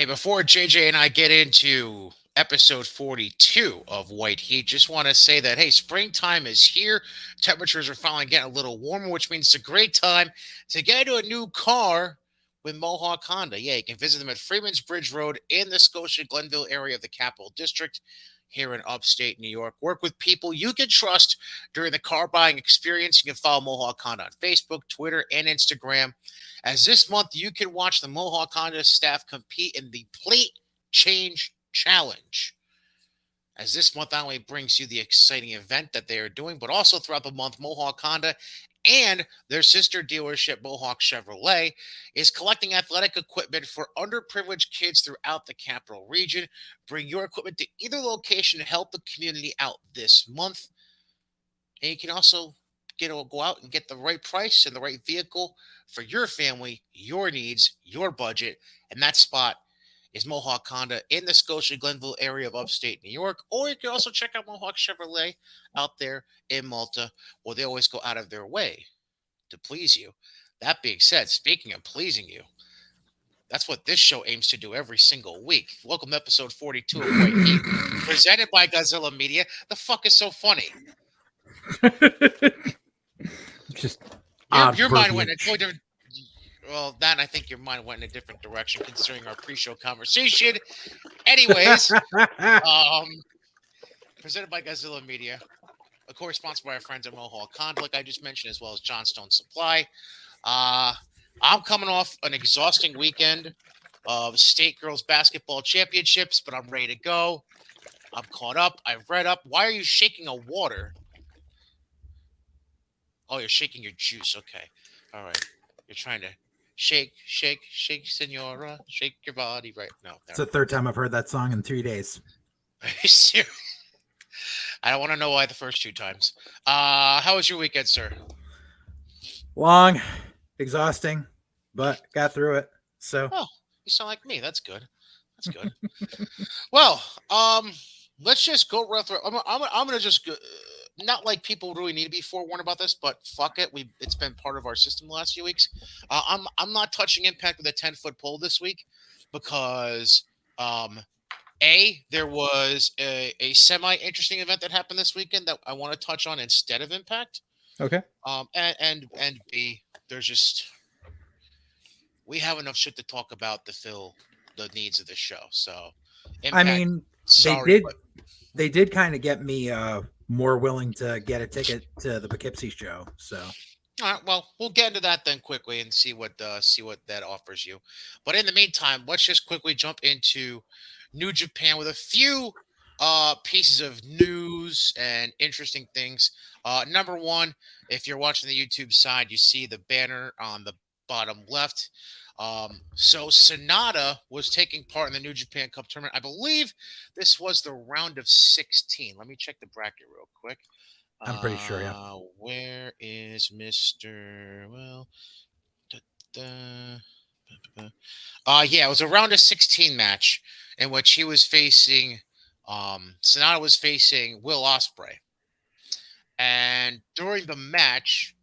Hey, before JJ and I get into episode 42 of White Heat, just want to say that, hey, springtime is here. Temperatures are finally getting a little warmer, which means it's a great time to get into a new car with Mohawk Honda. Yeah, you can visit them at Freeman's Bridge Road in the Scotia Glenville area of the Capital District here in upstate New York. Work with people you can trust during the car buying experience. You can follow Mohawk Honda on Facebook, Twitter, and Instagram. As this month, you can watch the Mohawk Honda staff compete in the Plate Change Challenge. As this month not only brings you the exciting event that they are doing, but also throughout the month, Mohawk Honda and their sister dealership, Mohawk Chevrolet, is collecting athletic equipment for underprivileged kids throughout the capital region. Bring your equipment to either location to help the community out this month. And you can also go out and get the right price and the right vehicle for your family, your needs, your budget. And that spot is Mohawk Honda in the Scotia Glenville area of upstate New York. Or you can also check out Mohawk Chevrolet out there in Malta, where they always go out of their way to please you. That being said, speaking of pleasing you, that's what this show aims to do every single week. Welcome to episode 42 of White Heat, presented by Godzilla Media. The fuck is so funny? Just your mind went in a totally different. Well, that I think your mind went in a different direction considering our pre-show conversation. Anyways, presented by Godzilla Media, of course, sponsored by our friends at Mohawk Honda, like I just mentioned, as well as Johnstone Supply. I'm coming off an exhausting weekend of state girls basketball championships, but I'm ready to go. I'm caught up. I've read up. Why are you shaking a water? Oh, you're shaking your juice. Okay. All right. You're trying to shake, senora. Shake your body. Right. No. It's the third time I've heard that song in 3 days. Are you serious? I don't want to know why the first 2 times. How was your weekend, sir? Long, exhausting, but got through it. So. Oh, you sound like me. That's good. That's good. Well, let's just go right through. I'm gonna just go. Not like people really need to be forewarned about this, but fuck it, it's been part of our system the last few weeks. I'm not touching Impact with a 10-foot pole this week because there was a semi interesting event that happened this weekend that I want to touch on instead of Impact. Okay. And B, there's just we have enough shit to talk about to fill the needs of the show. So, Impact, I mean, they did kind of get me more willing to get a ticket to the Poughkeepsie show. So, all right, well, we'll get into that then quickly and see what that offers you. But in the meantime, let's just quickly jump into New Japan with a few pieces of news and interesting things. Number one, if you're watching the YouTube side, you see the banner on the bottom left. So Sonata was taking part in the New Japan Cup tournament. I believe this was the round of 16. Let me check the bracket real quick. I'm pretty sure, yeah. Where is Mr. Well, yeah, it was a round of 16 match in which he was facing Sonata was facing Will Ospreay. And during the match,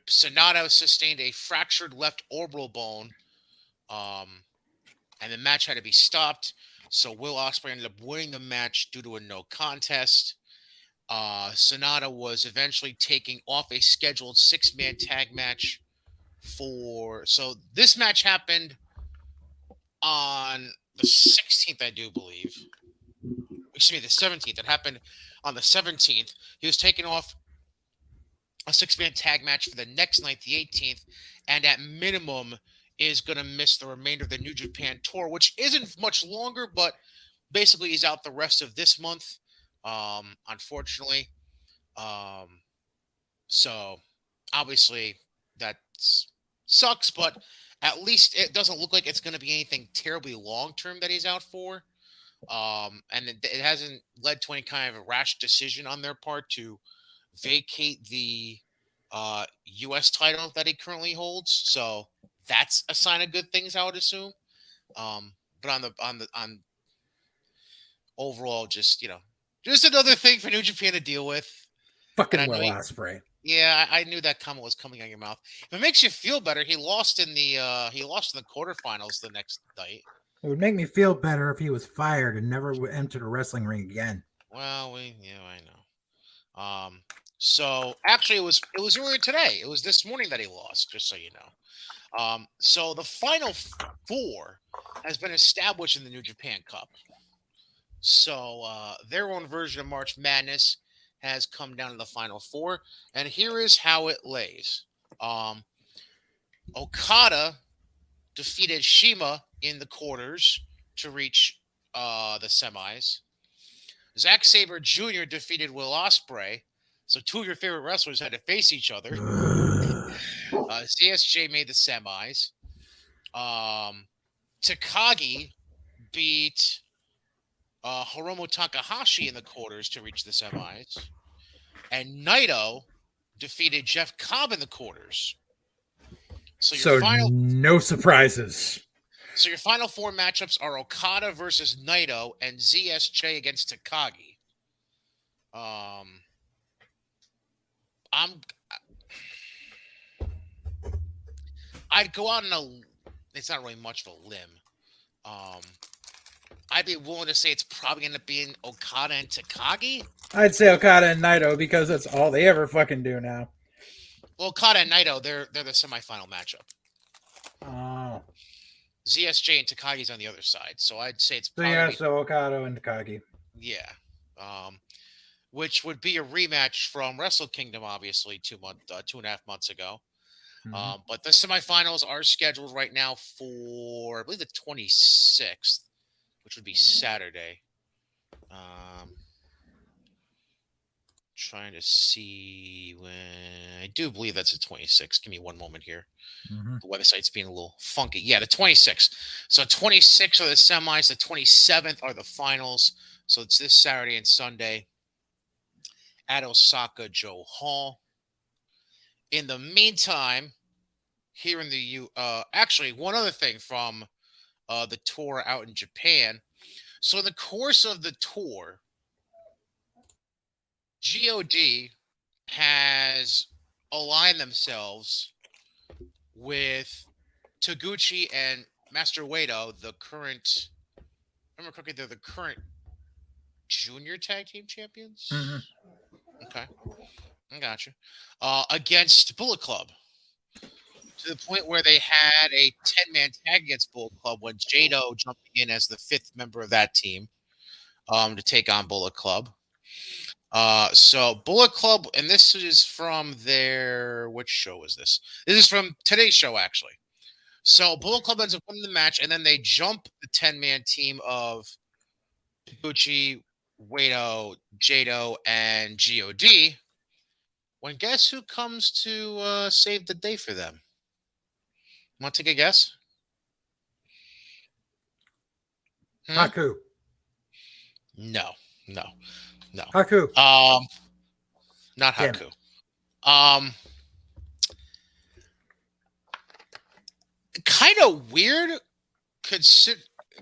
Sonata sustained a fractured left orbital bone, and the match had to be stopped. So Will Ospreay ended up winning the match due to a no contest. Sonata was eventually taking off a scheduled 6-man tag match so this match happened on the 16th, I do believe. Excuse me, the 17th. It happened on the 17th. He was taking off a 6-man tag match for the next night, the 18th, and at minimum is going to miss the remainder of the New Japan tour, which isn't much longer, but basically he's out the rest of this month, unfortunately. So obviously that sucks, but at least it doesn't look like it's going to be anything terribly long-term that he's out for. And it hasn't led to any kind of a rash decision on their part to vacate the U.S. title that he currently holds. So that's a sign of good things, I would assume. But on overall, just another thing for New Japan to deal with. Fucking Will Ospreay. Yeah, I knew that comment was coming out of your mouth. If it makes you feel better, he lost in the quarterfinals the next night. It would make me feel better if he was fired and never entered a wrestling ring again. Well, I know. So actually, it was earlier today. It was this morning that he lost. Just so you know. So the final four has been established in the New Japan Cup. So their own version of March Madness has come down to the final four, and here is how it lays. Um, Okada defeated Shima in the quarters to reach the semis. Zack Sabre Jr. defeated Will Ospreay. So two of your favorite wrestlers had to face each other. CSJ made the semis. Takagi beat Hiromu Takahashi in the quarters to reach the semis. And Naito defeated Jeff Cobb in the quarters. So no surprises. So your final four matchups are Okada versus Naito and ZSJ against Takagi. I'd go out on it's not really much of a limb. I'd be willing to say it's probably going to be Okada and Takagi. I'd say Okada and Naito because that's all they ever fucking do now. Well, Okada and Naito, they're the semifinal matchup. Oh. ZSJ and Takagi's on the other side, so I'd say it's probably so Okada and Takagi. Yeah. Which would be a rematch from Wrestle Kingdom, obviously, 2.5 months ago. Mm-hmm. But the semifinals are scheduled right now for, I believe, the 26th, which would be Saturday. Trying to see when. I do believe that's the 26th. Give me one moment here. Mm-hmm. The website's being a little funky. Yeah, the 26th. So 26 are the semis. The 27th are the finals. So it's this Saturday and Sunday at Osaka Joe Hall. In the meantime, here in the actually, one other thing from the tour out in Japan. So in the course of the tour, GOD has aligned themselves with Taguchi and Master Wato, the current, remember correctly, they're the current junior tag team champions. Mm-hmm. Okay, I got you. Against Bullet Club, to the point where they had a 10-man tag against Bullet Club when Jado jumped in as the 5th member of that team to take on Bullet Club. So Bullet Club, and this is from their, which show is this? This is from today's show, actually. So Bullet Club ends up winning the match, and then they jump the 10-man team of Taguchi, Wato, Jado, and GOD. When guess who comes to save the day for them? Want to take a guess? Haku. No. Haku. Not Haku. Kind of weird,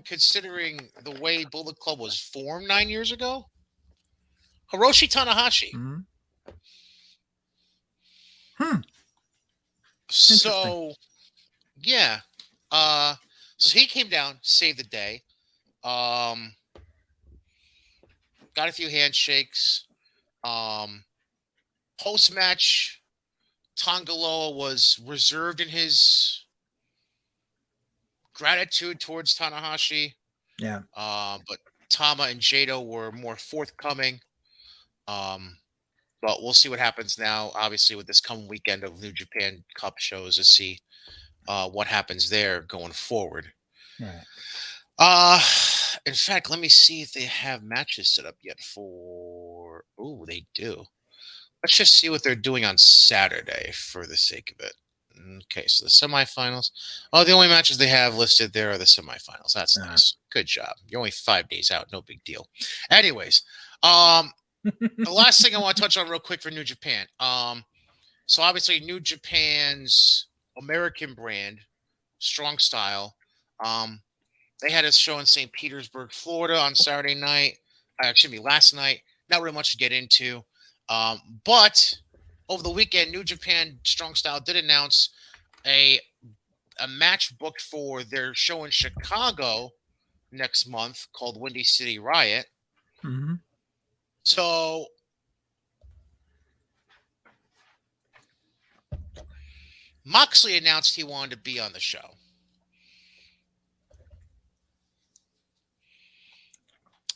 considering the way Bullet Club was formed 9 years ago. Hiroshi Tanahashi. Mm-hmm. So, yeah. So he came down, saved the day. Got a few handshakes. Post-match, Tongaloa was reserved in his gratitude towards Tanahashi. Yeah. But Tama and Jado were more forthcoming. But we'll see what happens now, obviously, with this coming weekend of New Japan Cup shows to see what happens there going forward. Right. In fact, let me see if they have matches set up yet for. Oh, they do. Let's just see what they're doing on Saturday for the sake of it. Okay, so the semifinals. Oh, the only matches they have listed there are the semifinals. That's nice. Good job. You're only 5 days out. No big deal. Anyways, the last thing I want to touch on real quick for New Japan. So obviously New Japan's American brand, Strong Style, they had a show in St. Petersburg, Florida on Saturday night. Last night. Not really much to get into. But over the weekend, New Japan Strong Style did announce a a match booked for their show in Chicago next month called Windy City Riot. Mm-hmm. So Moxley announced he wanted to be on the show.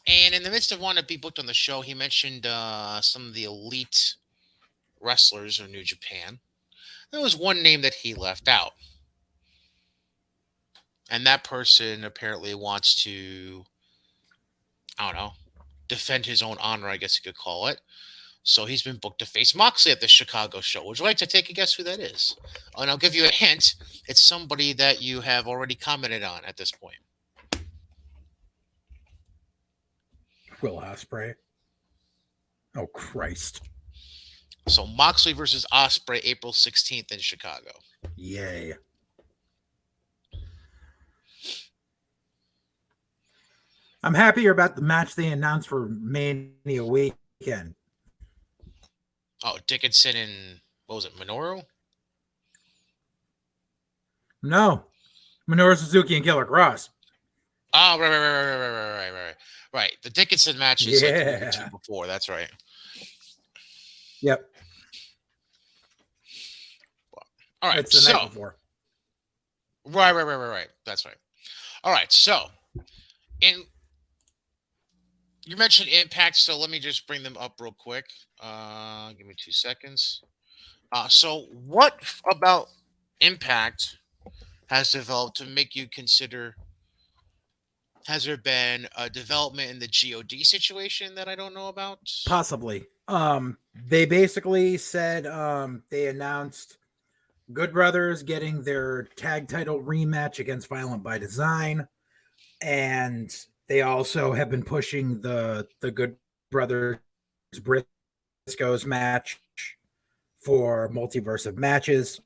And in the midst of wanting to be booked on the show, he mentioned some of the elite wrestlers of New Japan. There was one name that he left out. And that person apparently wants to, I don't know, defend his own honor, I guess you could call it. So he's been booked to face Moxley at the Chicago show. Would you like to take a guess who that is? And I'll give you a hint. It's somebody that you have already commented on at this point. Will Ospreay. Oh Christ! So Moxley versus Ospreay, April 16th in Chicago. Yay! I'm happier about the match they announced for Mania weekend. Oh, Dickinson and what was it, Minoru? No, Minoru Suzuki and Killer Cross. Oh, right. The Dickinson match is like the week or two before. That's right. Yep. All right. It's the night before. Right. That's right. All right. So, you mentioned Impact, so let me just bring them up real quick. Give me 2 seconds. So what about Impact has developed to make you consider? Has there been a development in the GOD situation that I don't know about? Possibly. They basically said they announced Good Brothers getting their tag title rematch against Violent by Design, and they also have been pushing the Good Brothers Briscoes match for Multiverse of Matches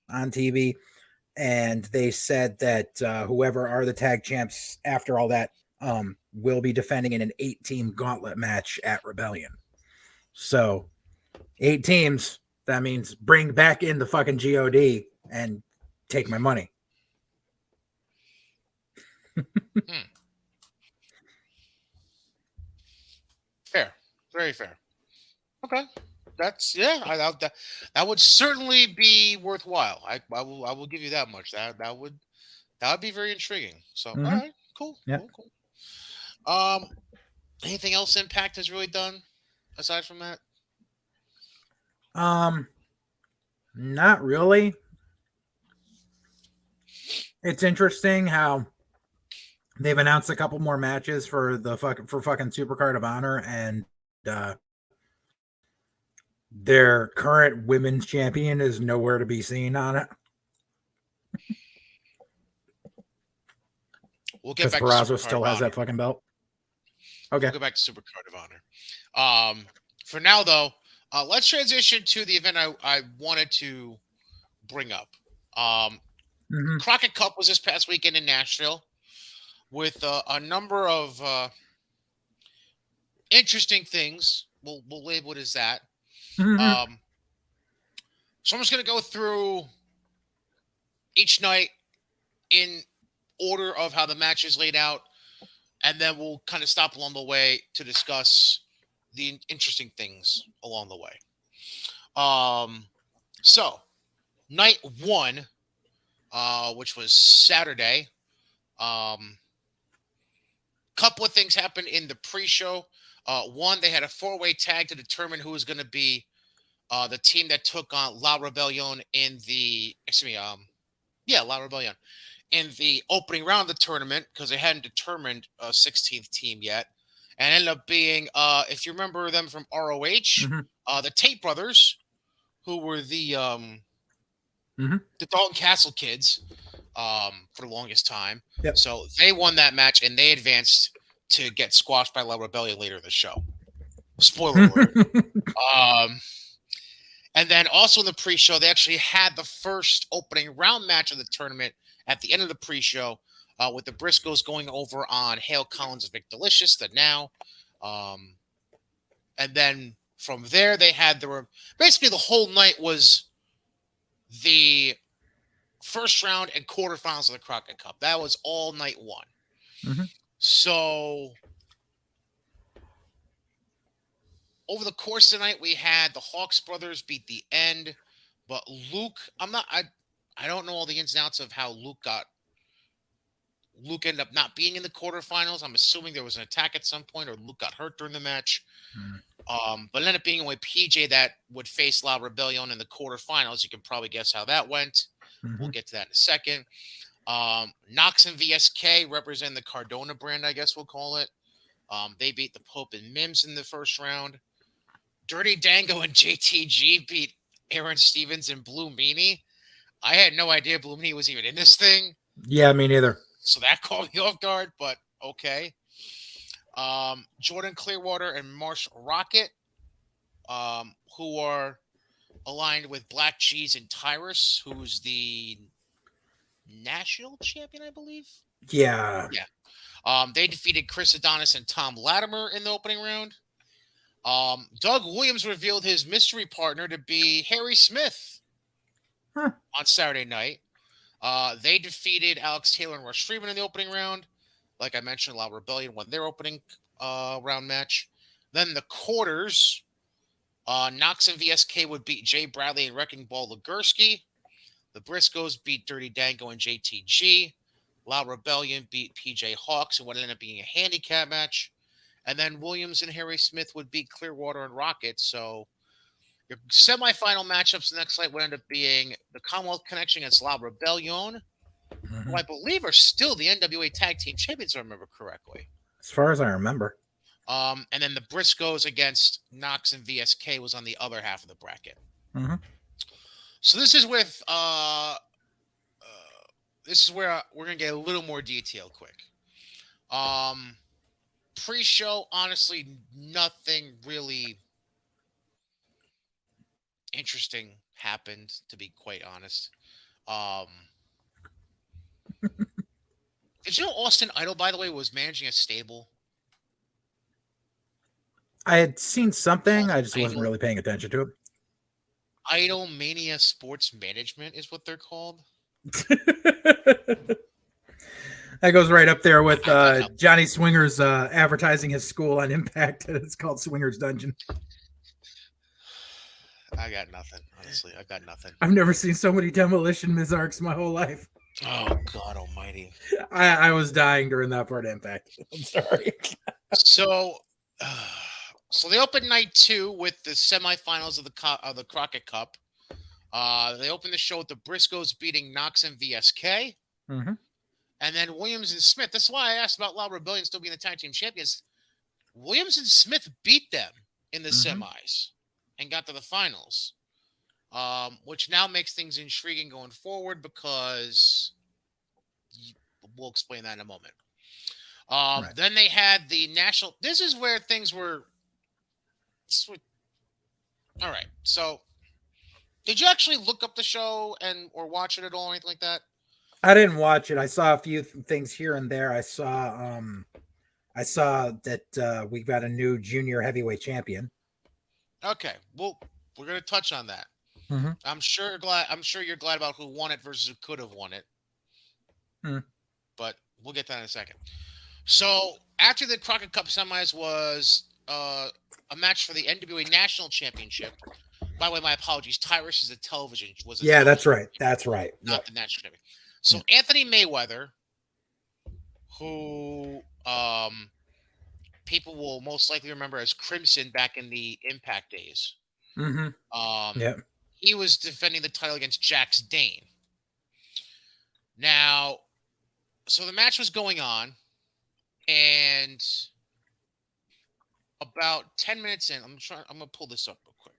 on TV. And they said that whoever are the tag champs after all that will be defending in an 8-team gauntlet match at Rebellion. So 8 teams, that means bring back in the fucking GOD and take my money. Fair. Very fair. Okay. That's that would certainly be worthwhile. I will give you that much. That would be very intriguing. So all right, cool. Yeah. Cool. Anything else Impact has really done aside from that? Not really. It's interesting how they've announced a couple more matches for fucking Supercard of Honor, and their current women's champion is nowhere to be seen on it. We'll get back Peraza to Supercard still has that fucking belt. Okay. We'll go back to Supercard of Honor. For now, though, let's transition to the event I wanted to bring up. Crockett Cup was this past weekend in Nashville with a number of interesting things. We'll label it as that. So I'm just going to go through each night in order of how the match is laid out, and then we'll kind of stop along the way to discuss the interesting things along the way. So night 1, which was Saturday, couple of things happened in the pre-show. One, they had a 4-way tag to determine who was going to be the team that took on La Rebellion in the La Rebellion in the opening round of the tournament, because they hadn't determined a 16th team yet, and ended up being, if you remember them from ROH, the Tate brothers, who were the Dalton Castle kids for the longest time. Yep. So they won that match, and they advanced to get squashed by La Rebellion later in the show. Spoiler alert. And then also in the pre-show, they actually had the first opening round match of the tournament at the end of the pre-show, with the Briscoes going over on Hale Collins and Vic Delicious, the Now. And then From there, they had basically the whole night was the first round and quarterfinals of the Crockett Cup. That was all night one. Mm-hmm. So over the course of the night, we had the Hawks brothers beat the End, but Luke, I don't know all the ins and outs of how Luke ended up not being in the quarterfinals. I'm assuming there was an attack at some point, or Luke got hurt during the match. But it ended up being a way PJ that would face La Rebellion in the quarterfinals. You can probably guess how that went. Mm-hmm. We'll get to that in a second. Knox and VSK represent the Cardona brand, I guess we'll call it. They beat the Pope and Mims in the first round. Dirty Dango and JTG beat Aaron Stevens and Blue Meanie. I had no idea Blue Meanie was even in this thing, Yeah, me neither. so that caught me off guard, but okay. Jordan Clearwater and Marsh Rocket, who are aligned with Black Cheese and Tyrus, who's the national champion, I believe. Yeah. Yeah. They defeated Chris Adonis and Tom Latimer in the opening round. Doug Williams revealed his mystery partner to be Harry Smith on Saturday night. They defeated Alex Taylor and Rush Freeman in the opening round. Like I mentioned, La Rebellion won their opening round match. Then the quarters, Knox and VSK would beat Jay Bradley and Wrecking Ball Ligursky. The Briscoes beat Dirty Dango and JTG. La Rebellion beat PJ Hawks in what ended up being a handicap match. And then Williams and Harry Smith would beat Clearwater and Rocket. So your semifinal matchups the next night would end up being the Commonwealth Connection against La Rebellion, who I believe are still the NWA Tag Team Champions, if I remember correctly. As far as I remember. And then the Briscoes against Knox and VSK was on the other half of the bracket. Mm-hmm. So this is with this is where we're gonna get a little more detail quick. Pre-show, honestly, nothing really interesting happened, to be quite honest. Did you know Austin Idol, by the way, was managing a stable? I had seen something. I just wasn't Idol. really paying attention to it. Idol Mania Sports Management is what they're called. That goes right up there with Johnny Swingers advertising his school on Impact. It's called Swingers Dungeon. I got nothing, honestly. I got nothing. I've never seen so many demolition Mizarks my whole life. Oh, God almighty. I was dying during that part of Impact. I'm sorry. So they opened night 2 with the semifinals of the Crockett Cup. They opened the show with the Briscoes beating Knox and VSK. Mm-hmm. And then Williams and Smith. That's why I asked about La Rebellion still being the tag team champions. Williams and Smith beat them in the semis and got to the finals, which now makes things intriguing going forward because we'll explain that in a moment. Right. Then they had the national. This is where things were. All right. So, did you actually look up the show or watch it at all, or anything like that? I didn't watch it. I saw a few things here and there. I saw that we got a new junior heavyweight champion. Okay, well, we're gonna touch on that. Mm-hmm. I'm sure you're glad about who won it versus who could have won it. But we'll get to that in a second. So after the Crockett Cup semis was a match for the NWA National Championship. By the way, my apologies. Tyrus is a television. That's right. That's right. Not the national champion. So Anthony Mayweather, who people will most likely remember as Crimson back in the Impact days. Mm-hmm. He was defending the title against Jax Dane. Now, so the match was going on, and about 10 minutes in, I'm gonna pull this up real quick.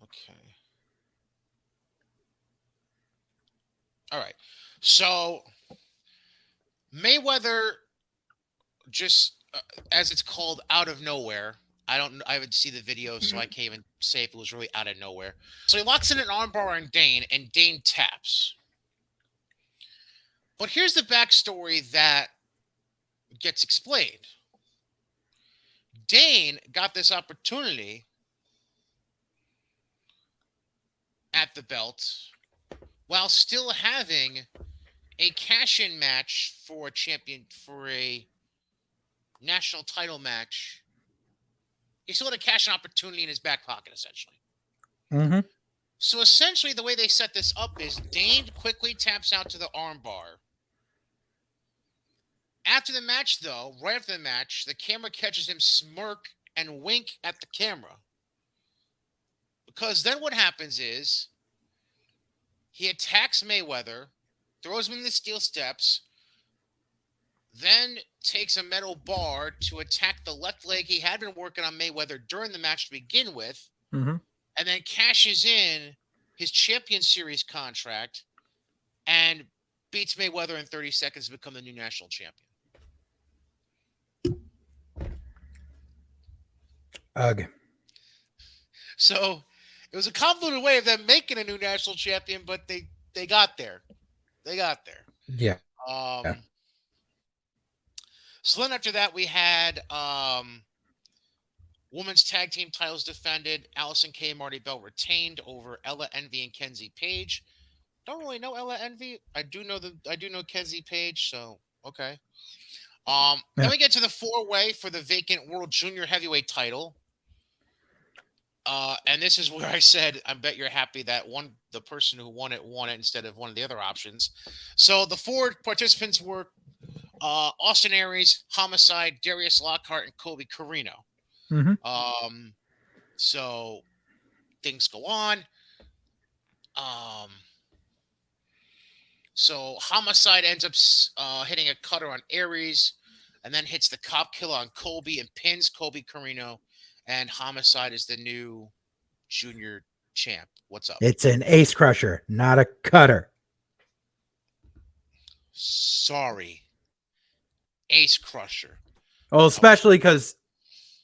Okay. All right. So Mayweather just, as it's called, out of nowhere. I haven't seen the video, so I can't even say if it was really out of nowhere. So he locks in an armbar on Dane, and Dane taps. But here's the backstory that gets explained. Dane got this opportunity at the belt while still having a cash-in match for a national title match. He still had a cash-in opportunity in his back pocket, essentially. Mm-hmm. So essentially, the way they set this up is Dane quickly taps out to the armbar. After the match, though, right after the match, the camera catches him smirk and wink at the camera. Because then what happens is he attacks Mayweather, throws him in the steel steps, then takes a metal bar to attack the left leg he had been working on Mayweather during the match to begin with, Mm-hmm. and then cashes in his Champion Series contract and beats Mayweather in 30 seconds to become the new national champion. Ugh. So it was a convoluted way of them making a new national champion, but they got there. They got there. Yeah. So then after that, we had women's tag team titles defended. Allison Kay and Marty Bell retained over Ella Envy and Kenzie Page. Don't really know Ella Envy. I do know Kenzie Page, so okay. Then we get to the 4-way for the vacant World Junior Heavyweight title. And this is where I said, I bet you're happy that the person who won it instead of one of the other options. So the 4 participants were Austin Aries, Homicide, Darius Lockhart, and Colby Carino. Mm-hmm. So things go on. So Homicide ends up hitting a cutter on Aries, and then hits the cop killer on Colby and pins Colby Carino. And Homicide is the new junior champ. What's up? It's an ace crusher, not a cutter. Sorry. Ace crusher. Well, especially because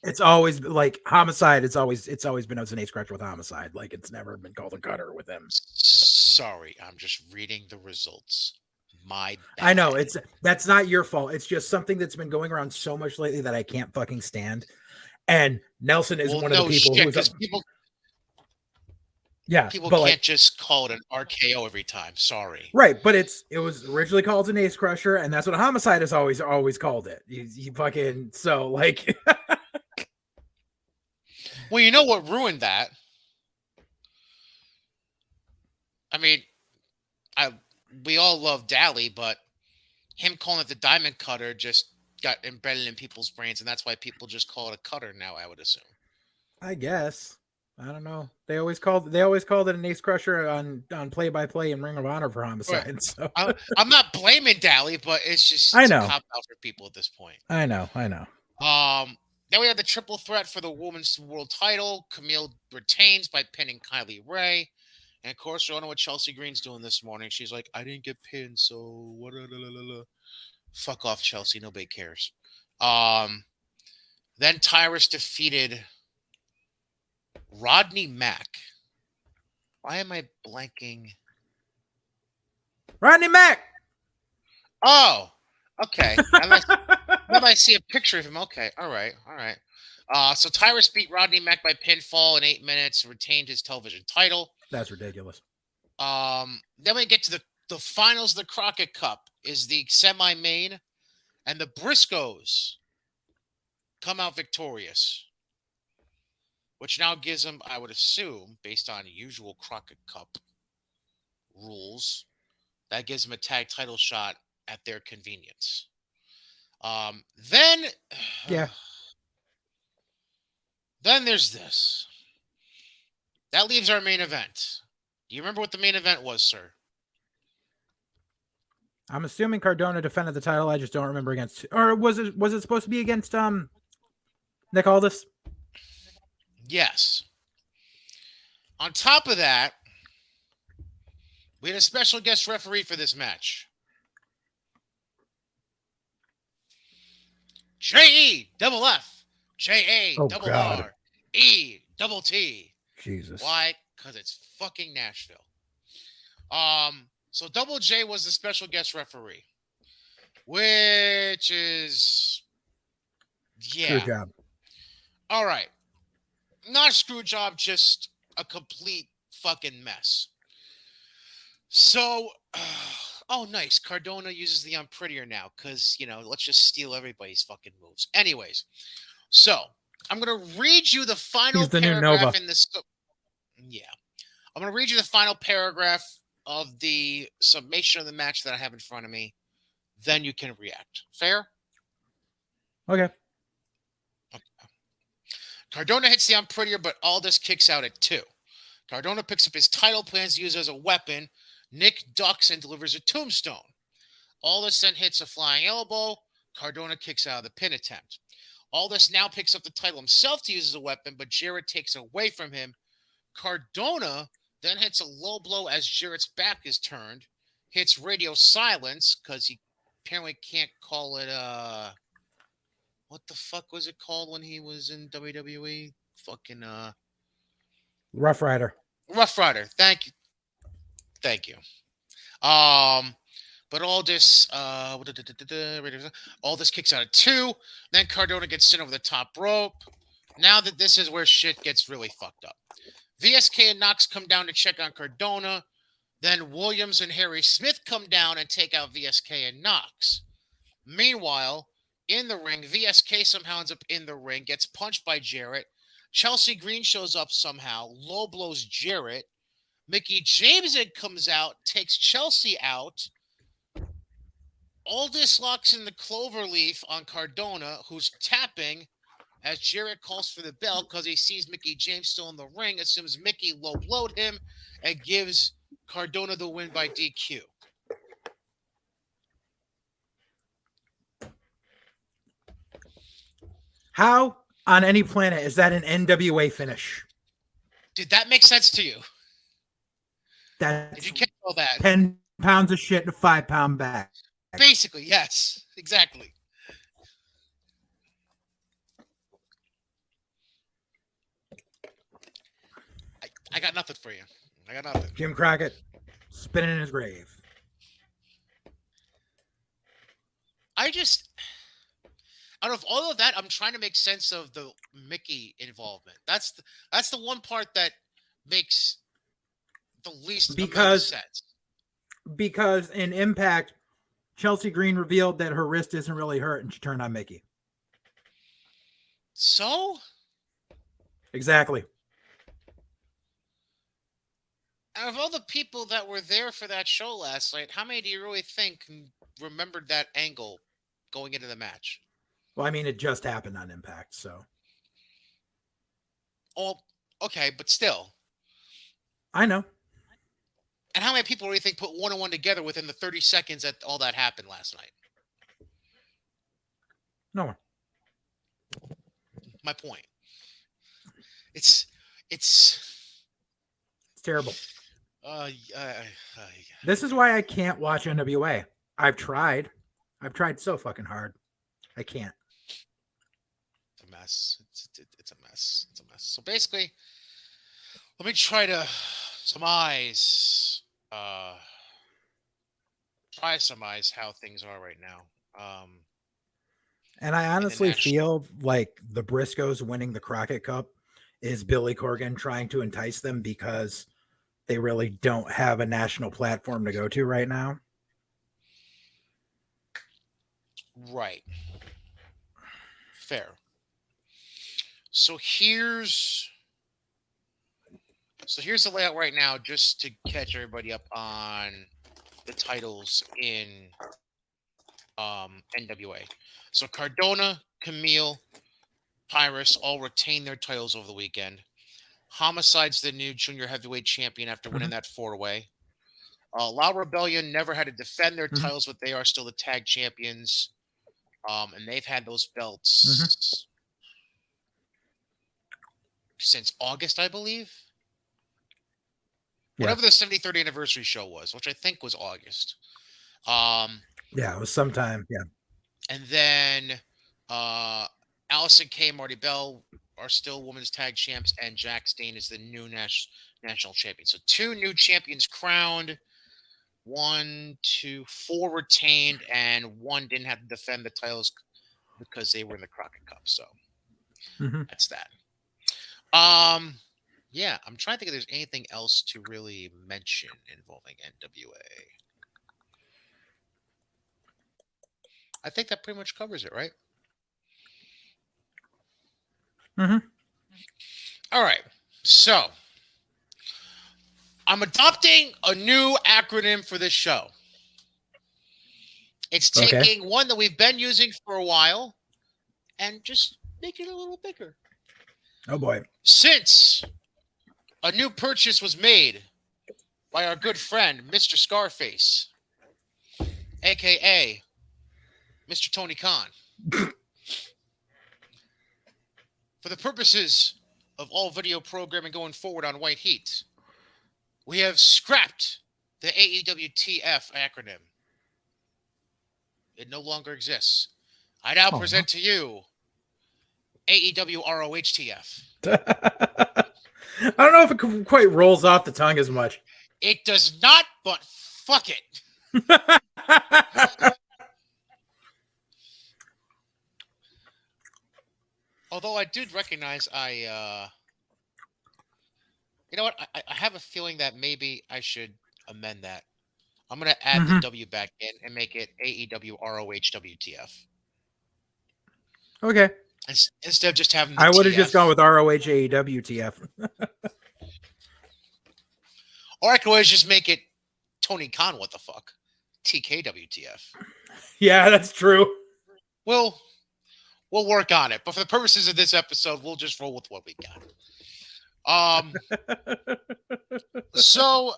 it's always like Homicide. It's always been as an ace crusher with Homicide. Like it's never been called a cutter with him. Sorry, I'm just reading the results. My bad. I know that's not your fault. It's just something that's been going around so much lately that I can't fucking stand. And Nelson is one of the people who's people. Yeah, people can't just call it an RKO every time. Sorry. Right, but it was originally called an ace crusher, and that's what Homicide has always called it. You fucking so like. Well, you know what ruined that? I mean, we all love Dally, but him calling it the Diamond Cutter just got embedded in people's brains, and that's why people just call it a cutter now, I would assume. I guess. I don't know. They always called it an ace crusher on play-by-play and Ring of Honor for Homicide. Right. So I'm not blaming Dally, but it's just I know. A cop out for people at this point. I know. Then we have the triple threat for the women's world title. Camille retains by pinning Kylie Ray. And of course, we don't know what Chelsea Green's doing this morning. She's like, I didn't get pinned, so what? Fuck off, Chelsea. Nobody cares. Then Tyrus defeated Rodney Mack. Why am I blanking? Rodney Mack. Oh, okay. Now I see a picture of him. Okay, all right. So Tyrus beat Rodney Mack by pinfall in 8 minutes, retained his television title. That's ridiculous. Then we get to the finals of the Crockett Cup is the semi-main, and the Briscoes come out victorious, which now gives them, I would assume, based on usual Crockett Cup rules, that gives them a tag title shot at their convenience. Then there's this. That leaves our main event. Do you remember what the main event was, sir? I'm assuming Cardona defended the title. I just don't remember against, or was it supposed to be against Nick Aldis? Yes. On top of that, we had a special guest referee for this match. JEFF JARRET. Jesus. Why? Because it's fucking Nashville. So Double J was the special guest referee, which is Screw yeah. job. All right, not a screw job, just a complete fucking mess. So, oh, nice. Cardona uses the Unprettier now because, let's just steal everybody's fucking moves. Anyways, so I'm going to read you the final He's the new paragraph Nova. in this. Yeah. I'm going to read you the final paragraph of the summation of the match that I have in front of me. Then you can react. Fair? Okay. Okay. Cardona hits the Unprettier, but Aldis kicks out at 2. Cardona picks up his title, plans to use it as a weapon. Nick ducks and delivers a tombstone. Aldis then hits a flying elbow. Cardona kicks out of the pin attempt. Aldis now picks up the title himself to use as a weapon, but Jarrett takes it away from him. Cardona then hits a low blow as Jarrett's back is turned. Hits radio silence because he apparently can't call it what the fuck was it called when he was in WWE? Fucking Rough Rider. Rough Rider. Thank you. Thank you. But all this kicks out at 2. Then Cardona gets sent over the top rope. Now that this is where shit gets really fucked up. VSK and Knox come down to check on Cardona. Then Williams and Harry Smith come down and take out VSK and Knox. Meanwhile, in the ring, VSK somehow ends up in the ring, gets punched by Jarrett. Chelsea Green shows up somehow, low blows Jarrett. Mickey James then comes out, takes Chelsea out. Aldis locks in the cloverleaf on Cardona, who's tapping as Jarrett calls for the bell because he sees Mickey James still in the ring, assumes Mickey low blowed him, and gives Cardona the win by DQ. How on any planet is that an NWA finish? Did that make sense to you? That's Did you catch all that? 10 pounds of shit in a 5-pound bag. Basically, yes. Exactly. I got nothing for you. I got nothing. Jim Crockett spinning in his grave. Out of all of that, I'm trying to make sense of the Mickey involvement. That's the one part that makes the least amount of sense. Because in Impact, Chelsea Green revealed that her wrist isn't really hurt and she turned on Mickey. So? Exactly. Out of all the people that were there for that show last night, how many do you really think remembered that angle going into the match? Well, I mean, it just happened on Impact, so. Oh, okay, but still. I know. And how many people do you think put one and one together within the 30 seconds that all that happened last night? No one. My point. It's terrible. This is why I can't watch NWA. I've tried so fucking hard. I can't. It's a mess. It's a mess. It's a mess. So basically, let me try to surmise how things are right now. And I honestly feel like the Briscoes winning the Crockett Cup is Billy Corgan trying to entice them because they really don't have a national platform to go to right now. Right. Fair. So here's the layout right now, just to catch everybody up on the titles in NWA. So Cardona, Camille, Pyrrhus all retain their titles over the weekend. Homicide's the new junior heavyweight champion after winning that 4-way. La Rebellion never had to defend their titles, but they are still the tag champions. And they've had those belts since August, I believe. Yeah. Whatever the 73rd anniversary show was, which I think was August. Yeah, it was sometime. Yeah. And then Allison Kay and Marty Bell are still women's tag champs, and Jack Stain is the new national champion. So 2 new champions crowned. 4 retained, and one didn't have to defend the titles because they were in the Crockett Cup. So Mm-hmm. that's that. Um, yeah, I'm trying to think if there's anything else to really mention involving NWA. I think that pretty much covers it, right? Mm-hmm. All right. So I'm adopting a new acronym for this show. It's Okay. taking one that we've been using for a while and just making it a little bigger. Oh boy. Since a new purchase was made by our good friend, Mr. Scarface, aka Mr. Tony Khan, for the purposes of all video programming going forward on White Heat, we have scrapped the AEWTF acronym. It no longer exists. I now present to you AEW ROHTF. I don't know if it quite rolls off the tongue as much. It does not, but fuck it. Although I did recognize you know what? I have a feeling that maybe I should amend that. I'm going to add the W back in and make it AEW ROHWTF. Okay. Instead of just having the I would have just gone TF. with ROHAEWTF. Or I could always just make it Tony Khan, what the fuck? TKWTF. Yeah, that's true. We'll work on it. But for the purposes of this episode, we'll just roll with what we got. So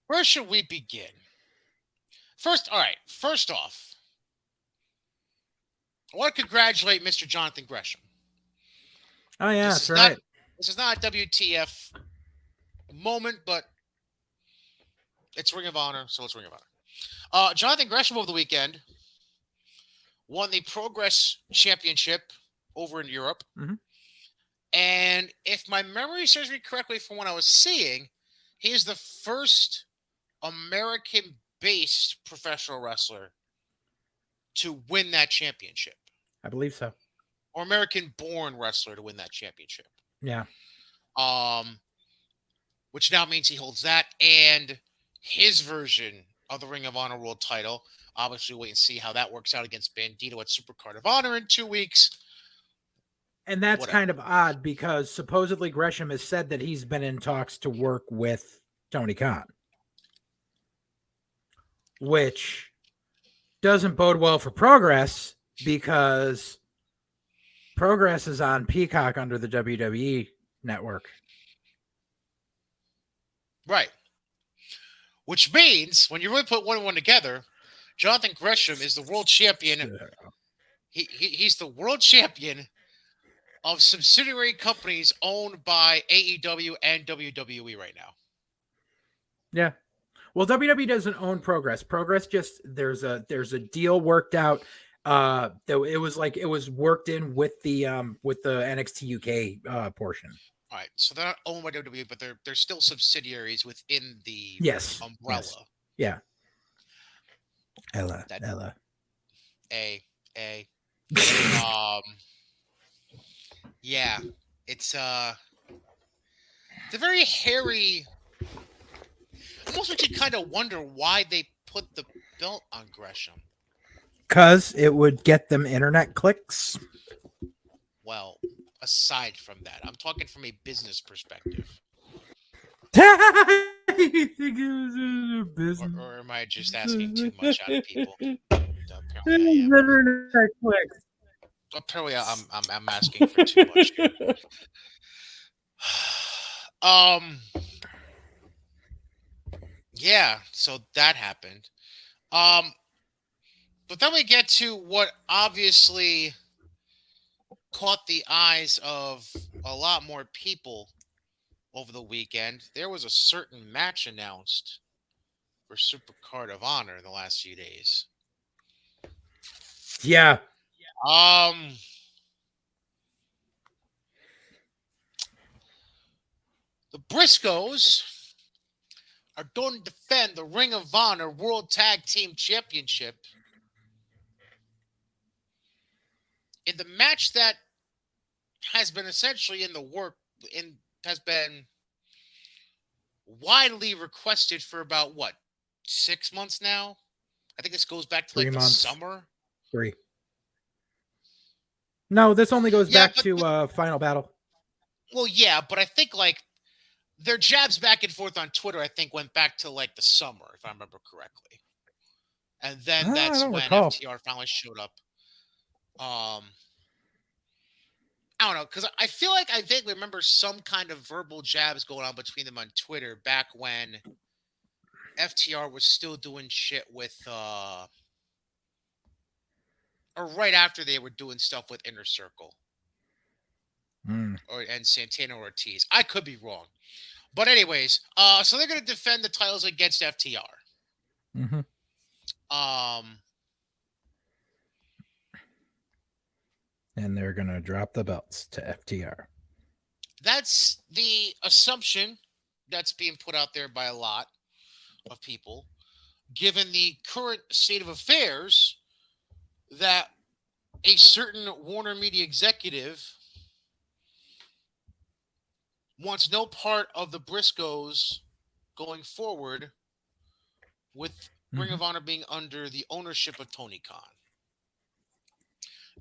where should we begin? First off, I want to congratulate Mr. Jonathan Gresham. Oh yeah, that's right. This is not a WTF moment, but it's Ring of Honor, so it's Ring of Honor. Jonathan Gresham over the weekend won the Progress Championship over in Europe. Mm-hmm. And if my memory serves me correctly from what I was seeing, he is the first American-based professional wrestler to win that championship. I believe so. Or American-born wrestler to win that championship. Yeah. Which now means he holds that and his version of the Ring of Honor World title. Obviously, wait and see how that works out against Bandito at Supercard of Honor in 2 weeks. And that's kind of odd because supposedly Gresham has said that he's been in talks to work with Tony Khan, which doesn't bode well for Progress because Progress is on Peacock under the WWE network. Right. Which means when you really put one and one together, Jonathan Gresham is the world champion. He's the world champion of subsidiary companies owned by AEW and WWE right now. Yeah. Well, WWE doesn't own Progress. Progress just there's a deal worked out. It was worked in with the NXT UK portion. All right, so they're not owned by WWE, but they're still subsidiaries within the umbrella. Yes. Yeah. Ella. Yeah, it's a very hairy. Almost makes you kind of wonder why they put the belt on Gresham. Because it would get them internet clicks. Well, aside from that, I'm talking from a business perspective. You think it was a business? Or am I just asking too much out of people? Internet clicks. Apparently, I'm asking for too much here. Yeah, so that happened. But then we get to what obviously caught the eyes of a lot more people over the weekend. There was a certain match announced for Supercard of Honor in the last few days. Yeah. The Briscoes are going to defend the Ring of Honor World Tag Team Championship in the match that has been essentially in the work in has been widely requested for about what 6 months now. I think this goes back to 3 like the months. summer. 3. No, this only goes Yeah, back to Final Battle. well, yeah, but I think like their jabs back and forth on Twitter, I think, went back to like the summer, if I remember correctly. And then I that's don't when recall. FTR finally showed up. I don't know, because I feel like I vaguely remember some kind of verbal jabs going on between them on Twitter back when FTR was still doing shit with or right after they were doing stuff with Inner Circle and Santana Ortiz. I could be wrong. But anyways, so they're gonna defend the titles against FTR. Mm-hmm. And they're going to drop the belts to FTR. That's the assumption that's being put out there by a lot of people, given the current state of affairs that a certain Warner Media executive wants no part of the Briscoes going forward with Ring of Honor being under the ownership of Tony Khan.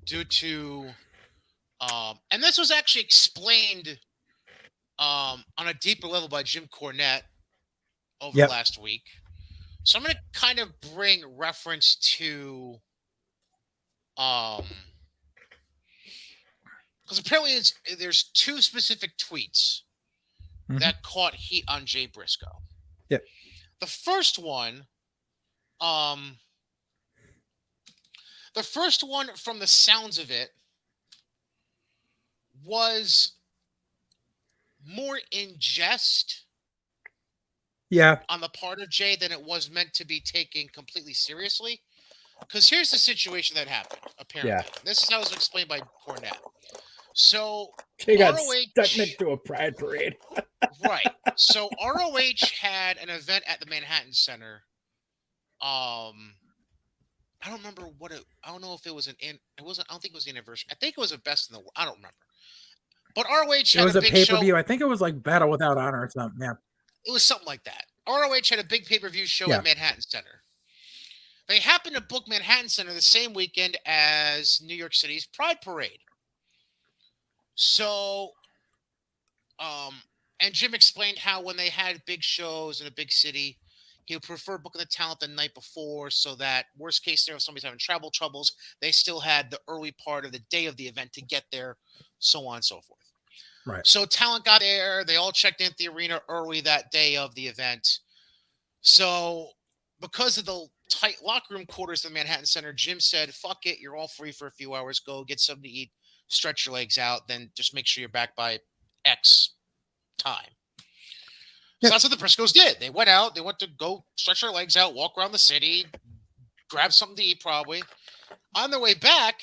Due to, and this was actually explained on a deeper level by Jim Cornette over the last week. So I'm going to kind of bring reference to, because apparently there's two specific tweets that caught heat on Jay Briscoe. Yep. The first one, from the sounds of it, was more in jest. Yeah. On the part of Jay than it was meant to be taken completely seriously. Because here's the situation that happened, apparently. Yeah. This is how it was explained by Cornette. So They got stuck next to a pride parade. Right. So ROH had an event at the Manhattan Center. I don't remember I don't know if it was I don't think it was the anniversary. I think it was a best in the world. I don't remember. But ROH had a big pay-per-view. I think it was like Battle Without Honor or something. Yeah. It was something like that. ROH had a big pay-per-view show at Manhattan Center. They happened to book Manhattan Center the same weekend as New York City's Pride Parade. So, and Jim explained how when they had big shows in a big city, he would prefer booking the talent the night before so that worst case scenario, if somebody's having travel troubles, they still had the early part of the day of the event to get there, so on and so forth. Right. So talent got there. They all checked in at the arena early that day of the event. So because of the tight locker room quarters of the Manhattan Center, Jim said, fuck it, you're all free for a few hours. Go get something to eat, stretch your legs out, then just make sure you're back by X time. So that's what the Briscoes did. They went out. They went to go stretch their legs out, walk around the city, grab something to eat probably. On their way back,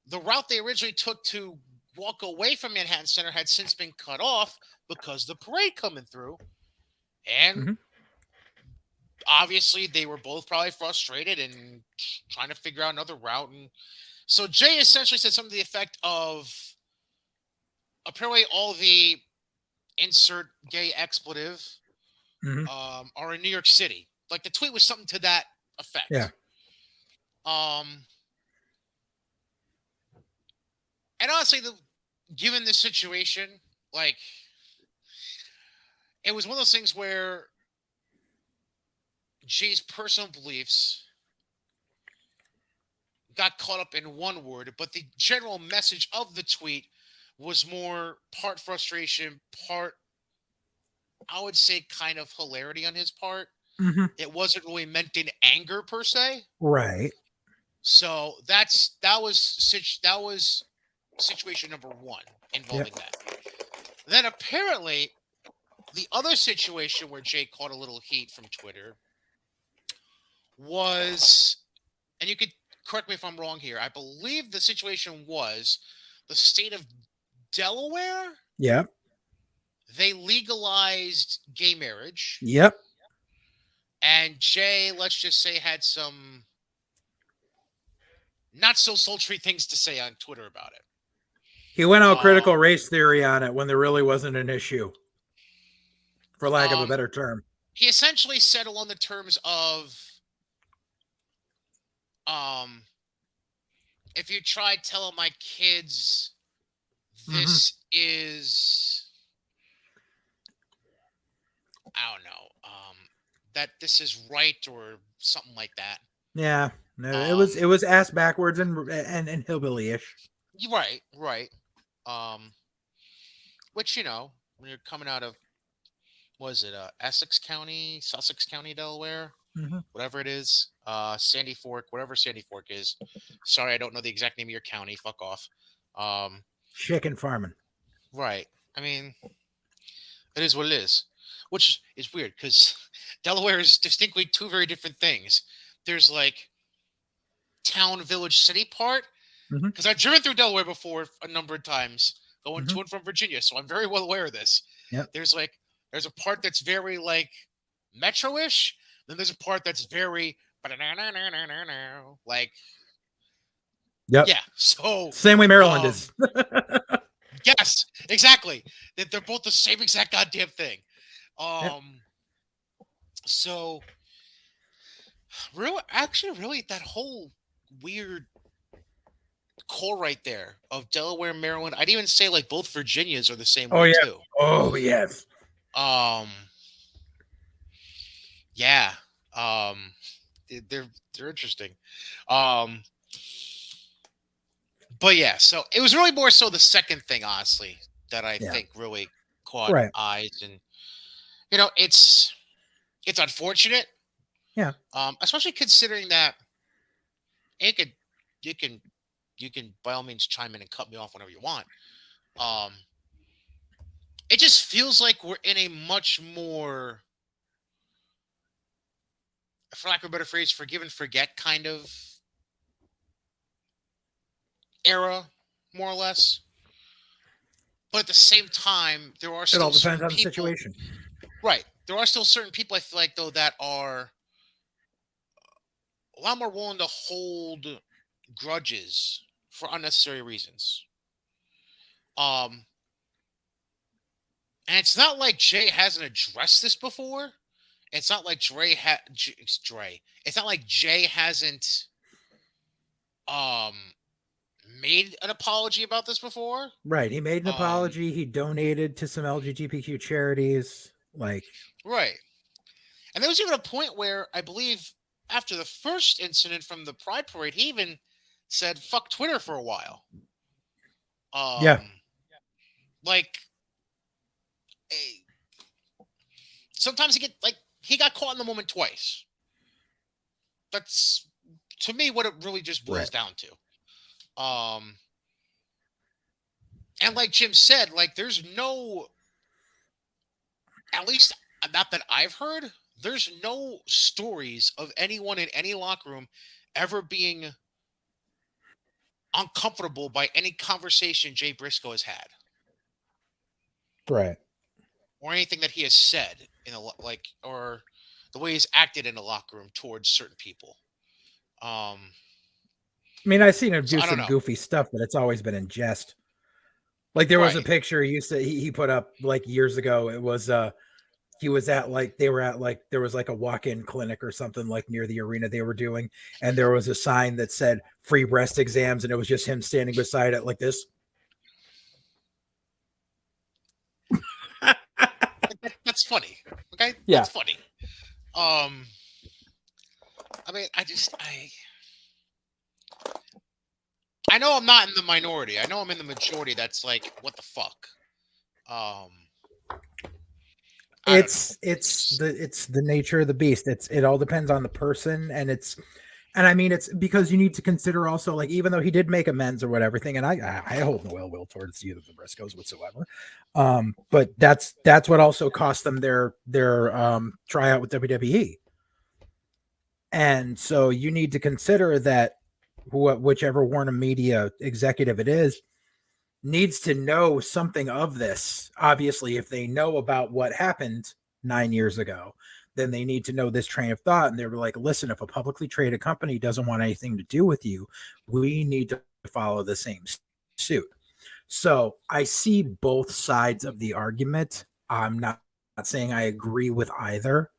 the route they originally took to walk away from Manhattan Center had since been cut off because the parade coming through. And obviously they were both probably frustrated and trying to figure out another route. And so Jay essentially said something to the effect of apparently all the insert gay expletive are in New York City. Like the tweet was something to that effect. Yeah. And honestly, given the situation, like it was one of those things where Jay's personal beliefs got caught up in one word, but the general message of the tweet was more part frustration, part, I would say, kind of hilarity on his part. It wasn't really meant in anger per se. Right. So that was situation number one involving that. Then apparently the other situation where Jay caught a little heat from Twitter was, and you could correct me if I'm wrong here, I believe the situation was the state of Delaware. Yeah. they legalized gay marriage, Yep. and Jay, let's just say, had some not so sultry things to say on Twitter about it. He went out critical Um, race theory on it when there really wasn't an issue, for lack of a um, better term. he essentially said along the terms of, um, if you try telling my kids Mm-hmm. this is, I don't know, that this is right or something like that. Yeah, no, Um, it was ass backwards and hillbilly-ish. right, right. Um, which when you're coming out of, was it Essex County, Sussex County, Delaware, Mm-hmm. whatever it is, Sandy Fork, whatever Sandy Fork is. Sorry, I don't know the exact name of your county. Fuck off. Um, Chicken farming. right. I mean, it is what it is, which is weird because Delaware is distinctly two very different things. There's like town, village, city part, Mm-hmm. because I've driven through Delaware before a number of times, going Mm-hmm. to and from Virginia, so I'm very well aware of this. Yep. There's like there's a part that's very like metro-ish, then there's a part that's very like Yep. yeah. So Same way Maryland um is. yes, exactly. That they're both the same exact goddamn thing. Yep. Um so really that whole weird core right there of Delaware, Maryland. I'd even say like both Virginias are the same Oh way yeah. too. Oh yes. Um, yeah. Um, they're interesting. Um, but yeah, so it was really more so the second thing, honestly, that I Yeah. think really caught Right. eyes, and it's unfortunate, Yeah. especially considering that it could you can you can by all means chime in and cut me off whenever you want. Um, it just feels like we're in a much more, for lack of a better phrase, forgive and forget kind of era, more or less. But at the same time, there are It all still depends certain on the people, situation. right? There are still certain people I feel like though that are a lot more willing to hold grudges for unnecessary reasons. Um, and it's not like Jay hasn't addressed this before. It's not like Dre. It's not like Jay hasn't um made an apology about this before. Right. He made an Um, apology. He donated to some LGBTQ charities. Like, right. And there was even a point where I believe after the first incident from the Pride Parade, he even said "fuck Twitter" for a while. yeah. Um, like eh, sometimes he got caught in the moment twice. That's to me what it really just boils Right. down to. And like Jim said, like there's no, at least not that I've heard, there's no stories of anyone in any locker room ever being uncomfortable by any conversation Jay Briscoe has had Right. or anything that he has said in like or the way he's acted in the locker room towards certain people. Um, I mean, I've seen him so do I don't some know. goofy stuff, but it's always been in jest. Like there was a Right. picture he put up like years ago. It was he was at like they were at like there was like a walk-in clinic or something like near the arena they were doing, and there was a sign that said free breast exams, and it was just him standing beside it like this. That's funny. Okay, Yeah. that's funny. Um, I mean, I know I'm not in the minority. I know I'm in the majority. That's like, what the fuck? Um, I don't know. It's It's the nature of the beast. It all depends on the person, and I mean it's because you need to consider also like even though he did make amends or whatever thing, and I hold no ill will towards either of the Briscoes whatsoever. But that's what also cost them their tryout with WWE. And so you need to consider that whichever Warner Media executive it is, needs to know something of this. Obviously, if they know about what happened 9 years ago, then they need to know this train of thought. And they're like, listen, if a publicly traded company doesn't want anything to do with you, we need to follow the same suit. So I see both sides of the argument. I'm not saying I agree with either,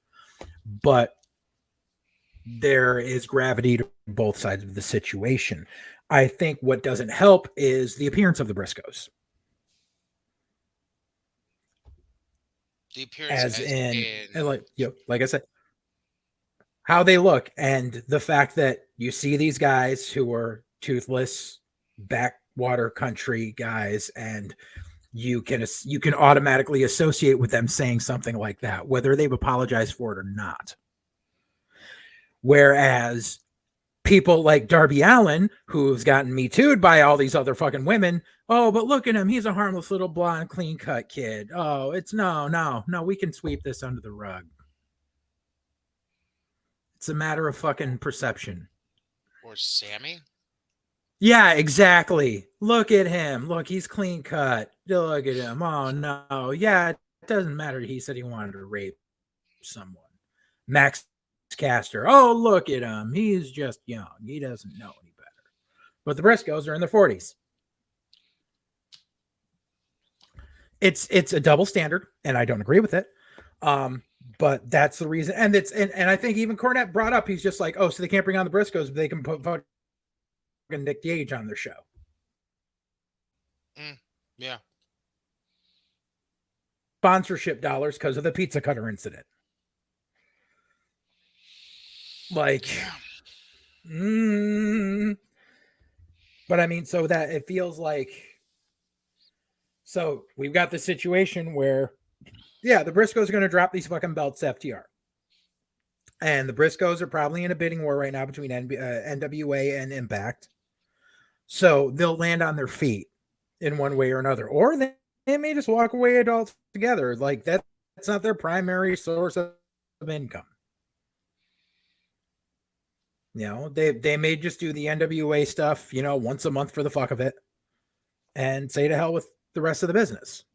but there is gravity to both sides of the situation. I think what doesn't help is the appearance of the Briscoes. The appearance As as in, and in like like I said, how they look, and the fact that you see these guys who are toothless backwater country guys, and you can automatically associate with them saying something like that, whether they've apologized for it or not. Whereas people like Darby Allin, who's gotten me too'd by all these other fucking women. Oh, but look at him. He's a harmless little blonde, clean cut kid. Oh, it's no. We can sweep this under the rug. It's a matter of fucking perception. or Sammy. Yeah, exactly. Look at him. Look, he's clean cut. Look at him. Oh, no. Yeah, it doesn't matter. He said he wanted to rape someone. Max Caster. Oh, look at him. He's just young. He doesn't know any better. But the Briscoes are in their 40s. It's a double standard, and I don't agree with it. But that's the reason. And I think even Cornette brought up, he's just like, oh, so they can't bring on the Briscoes, but they can put fucking Nick Gage on their show. Yeah. Sponsorship dollars because of the pizza cutter incident. Like, but I mean, so that it feels like, so we've got the situation where, yeah, the Briscoes are going to drop these fucking belts to FTR. And the Briscoes are probably in a bidding war right now between NWA and Impact. So they'll land on their feet in one way or another. Or they may just walk away altogether. Like, that's not their primary source of income. You know, they may just do the NWA stuff, once a month for the fuck of it, and say to hell with the rest of the business.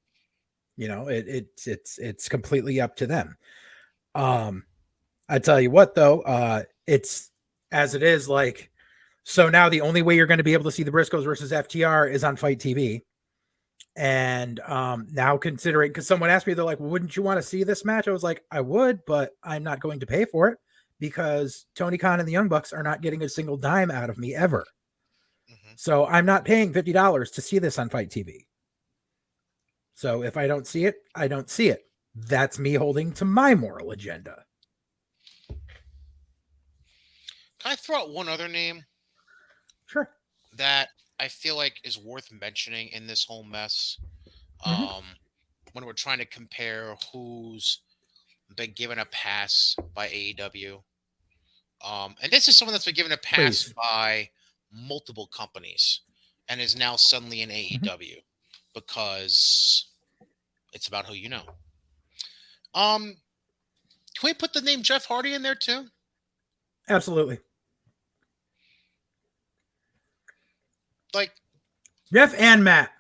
It's completely up to them. I tell you what, though, it's as it is. Like, so now the only way you're going to be able to see the Briscoes versus FTR is on Fight TV. And now considering, because someone asked me, they're like, well, wouldn't you want to see this match? I was like, I would, but I'm not going to pay for it because Tony Khan and the Young Bucks are not getting a single dime out of me ever. Mm-hmm. So I'm not paying $50 to see this on Fight TV. So if I don't see it, I don't see it. That's me holding to my moral agenda. Can I throw out one other name? Sure. That I feel like is worth mentioning in this whole mess. Mm-hmm. When we're trying to compare who's been given a pass by AEW. And this is someone that's been given a pass by multiple companies and is now suddenly in AEW because it's about who you know. Can we put the name Jeff Hardy in there too? Absolutely. Like Jeff and Matt.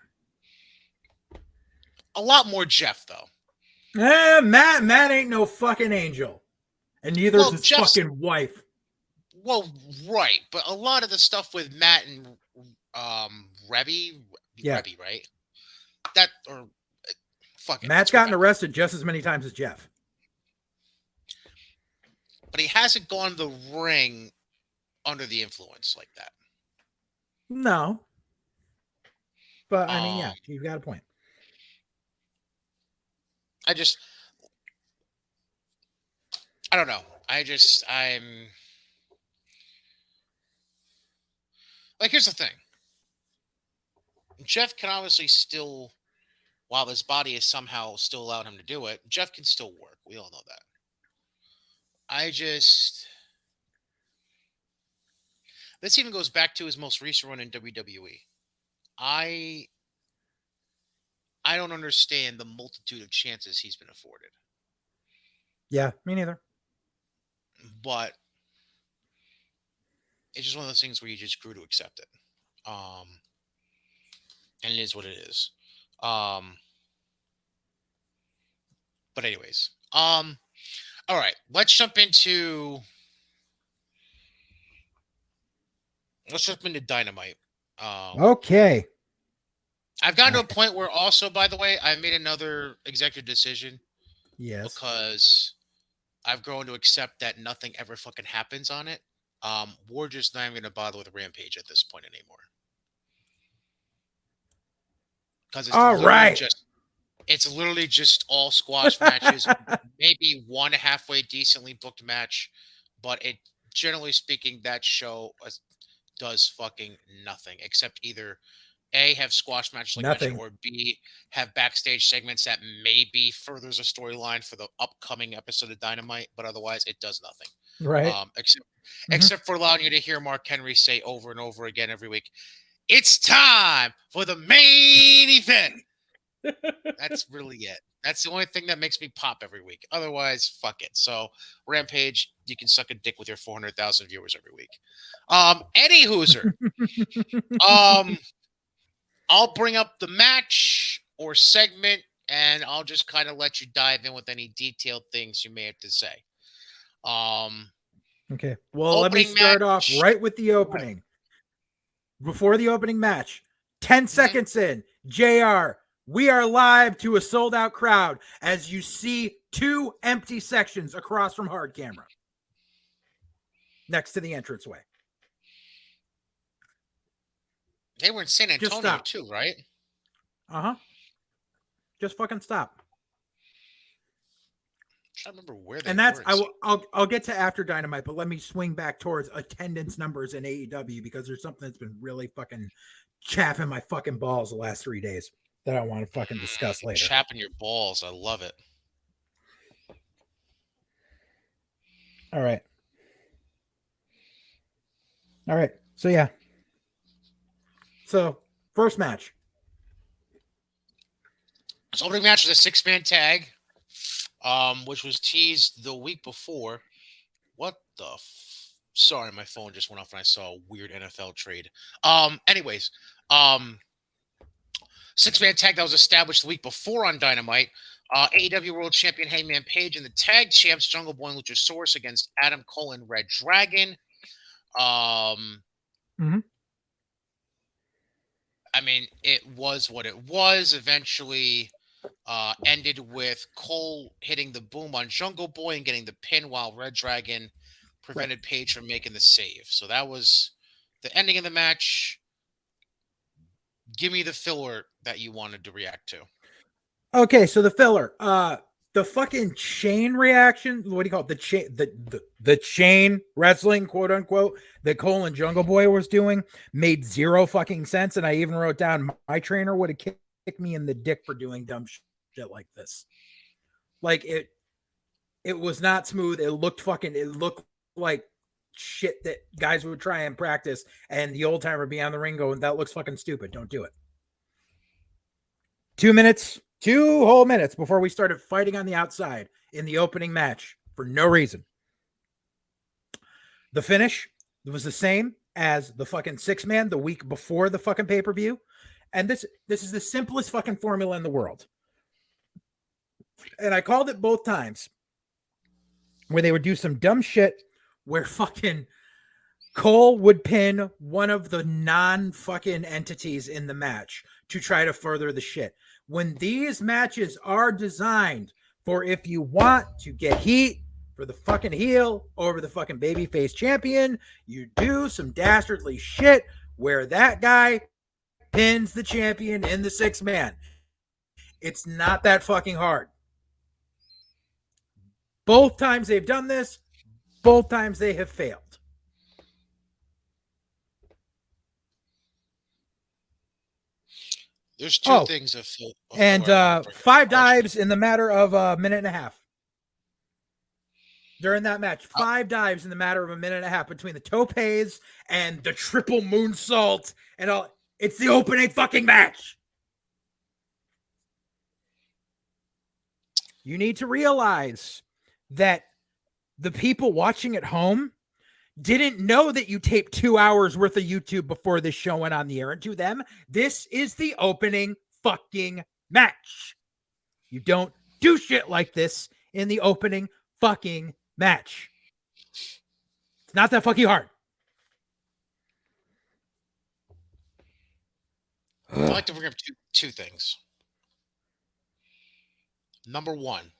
A lot more Jeff though. Matt ain't no fucking angel. And neither is his fucking wife. Well, right, but a lot of the stuff with Matt and Rebby, right? That or fuck it. Matt's gotten arrested just as many times as Jeff. But he hasn't gone to the ring under the influence like that. No. But I mean, yeah, you've got a point. I don't know. I'm like, here's the thing. Jeff can obviously still, while his body is somehow still allowed him to do it, Jeff can still work. We all know that. This even goes back to his most recent run in WWE. I don't understand the multitude of chances he's been afforded. Yeah, me neither. But it's just one of those things where you just grew to accept it. and it is what it is. Um, but anyways, all right, let's jump into Dynamite. Um, Okay. I've gotten to I, a point where also, by the way, I made another executive decision yes. because I've grown to accept that nothing ever fucking happens on it. We're just not even going to bother with Rampage at this point anymore because All right. it's literally just all squash matches, maybe one halfway decently booked match, but it generally speaking that show does fucking nothing except either A, have squash matches like mentioned, Nothing. or B, have backstage segments that maybe furthers a storyline for the upcoming episode of Dynamite, but otherwise it does nothing. Right. Except Mhm. for allowing you to hear Mark Henry say over and over again every week, "It's time for the main event." That's really it. That's the only thing that makes me pop every week. Otherwise, fuck it. So Rampage, you can suck a dick with your 400,000 viewers every week. Any Hooser. Um, I'll bring up the match or segment, and I'll just kind of let you dive in with any detailed things you may have to say. Um, Okay. Well, let me Opening start off match. right with the Right. opening. Before the opening match, 10 Mhm. seconds in, JR, we are live to a sold out crowd as you see two empty sections across from hard camera next to the entranceway. They were in San Just Antonio stop. too, right? Uh-huh. Just fucking stop. I'm trying to remember where they And that's were in I San. will I'll get to after Dynamite, but let me swing back towards attendance numbers in AEW because there's something that's been really fucking chaffing my fucking balls the last 3 days that I want to fucking discuss later. Chapping your balls. I love it. All right. All right. So yeah. So first match. So opening match was a six-man tag, which was teased the week before. What the? Sorry, my phone just went off and I saw a weird NFL trade. Anyways, um, six-man tag that was established the week before on Dynamite. AEW World Champion Hangman Page and the tag champs Jungle Boy and Luchasaurus against Adam Cole and Red Dragon. Um, Mm-hmm. I mean, it was what it was. Eventually, ended with Cole hitting the boom on Jungle Boy and getting the pin while Red Dragon Right. prevented Page from making the save. So that was the ending of the match. Give me the filler that you wanted to react to. Okay, so the filler. The fucking chain reaction, what do you call it? The chain wrestling, quote unquote, that Cole and Jungle Boy was doing made zero fucking sense. And I even wrote down my trainer would have kicked me in the dick for doing dumb shit like this. Like it was not smooth. It looked like shit that guys would try and practice, and the old timer be on the ring going, that looks fucking stupid. Don't do it. 2 minutes, 2 whole minutes before we started fighting on the outside in the opening match for no reason. The finish was the same as the fucking 6-man the week before the fucking pay-per-view. And this is the simplest fucking formula in the world. And I called it both times where they would do some dumb shit where fucking Cole would pin one of the non-fucking entities in the match to try to further the shit. When these matches are designed for if you want to get heat for the fucking heel over the fucking babyface champion, you do some dastardly shit where that guy pins the champion in the 6-man. It's not that fucking hard. Both times they've done this, both times they have failed. There's two Oh, things of and filler I want to bring up. five Oh shit. dives in the matter of a minute and a half. During that match, Oh, 5 dives in the matter of a minute and a half between the topes and the triple moonsault and all. It's the opening fucking match. You need to realize that the people watching at home, didn't know that you taped 2 hours worth of YouTube before this show went on the air. And to them, this is the opening fucking match. You don't do shit like this in the opening fucking match. It's not that fucking hard. I'd like to bring up two things. Number one.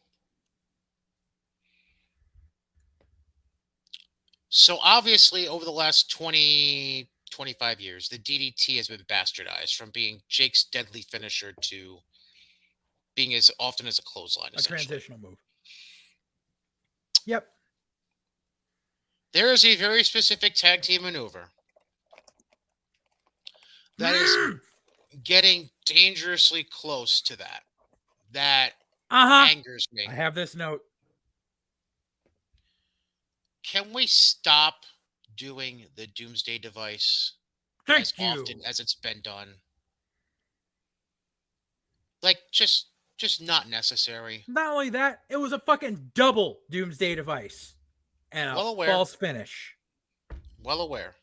So obviously, over the last 20, 25 years, the DDT has been bastardized from being Jake's deadly finisher to being as often as a clothesline. A transitional move. Yep. There is a very specific tag team maneuver that is getting dangerously close to that. That angers me. I have this note. Can we stop doing the Doomsday device as often as it's been done? Like, just not necessary. Not only that, it was a fucking double Doomsday device. And a false finish. Well aware.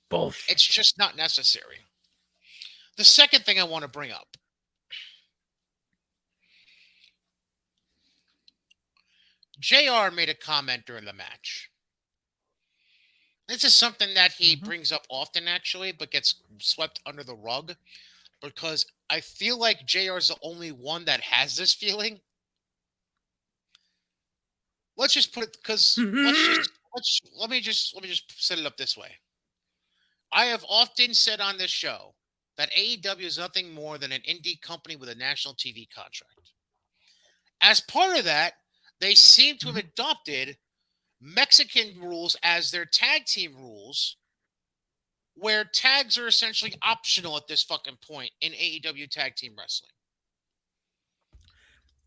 Bullshit. It's just not necessary. The second thing I want to bring up. JR made a comment during the match. This is something that he brings up often, actually, but gets swept under the rug. Because I feel like JR is the only one that has this feeling. Let's just put it, because let me just set it up this way. I have often said on this show that AEW is nothing more than an indie company with a national TV contract. As part of that, they seem to have adopted Mexican rules as their tag team rules, where tags are essentially optional at this fucking point in AEW tag team wrestling.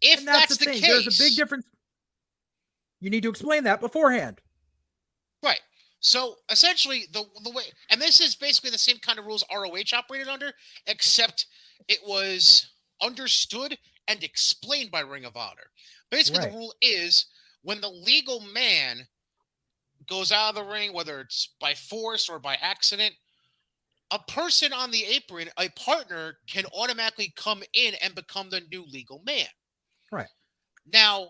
If that's the case, there's a big difference. You need to explain that beforehand. Right. So essentially, the way, and this is basically the same kind of rules ROH operated under, except it was understood and explained by Ring of Honor. Basically, the rule is when the legal man goes out of the ring, whether it's by force or by accident, a person on the apron, a partner, can automatically come in and become the new legal man. Right. Now,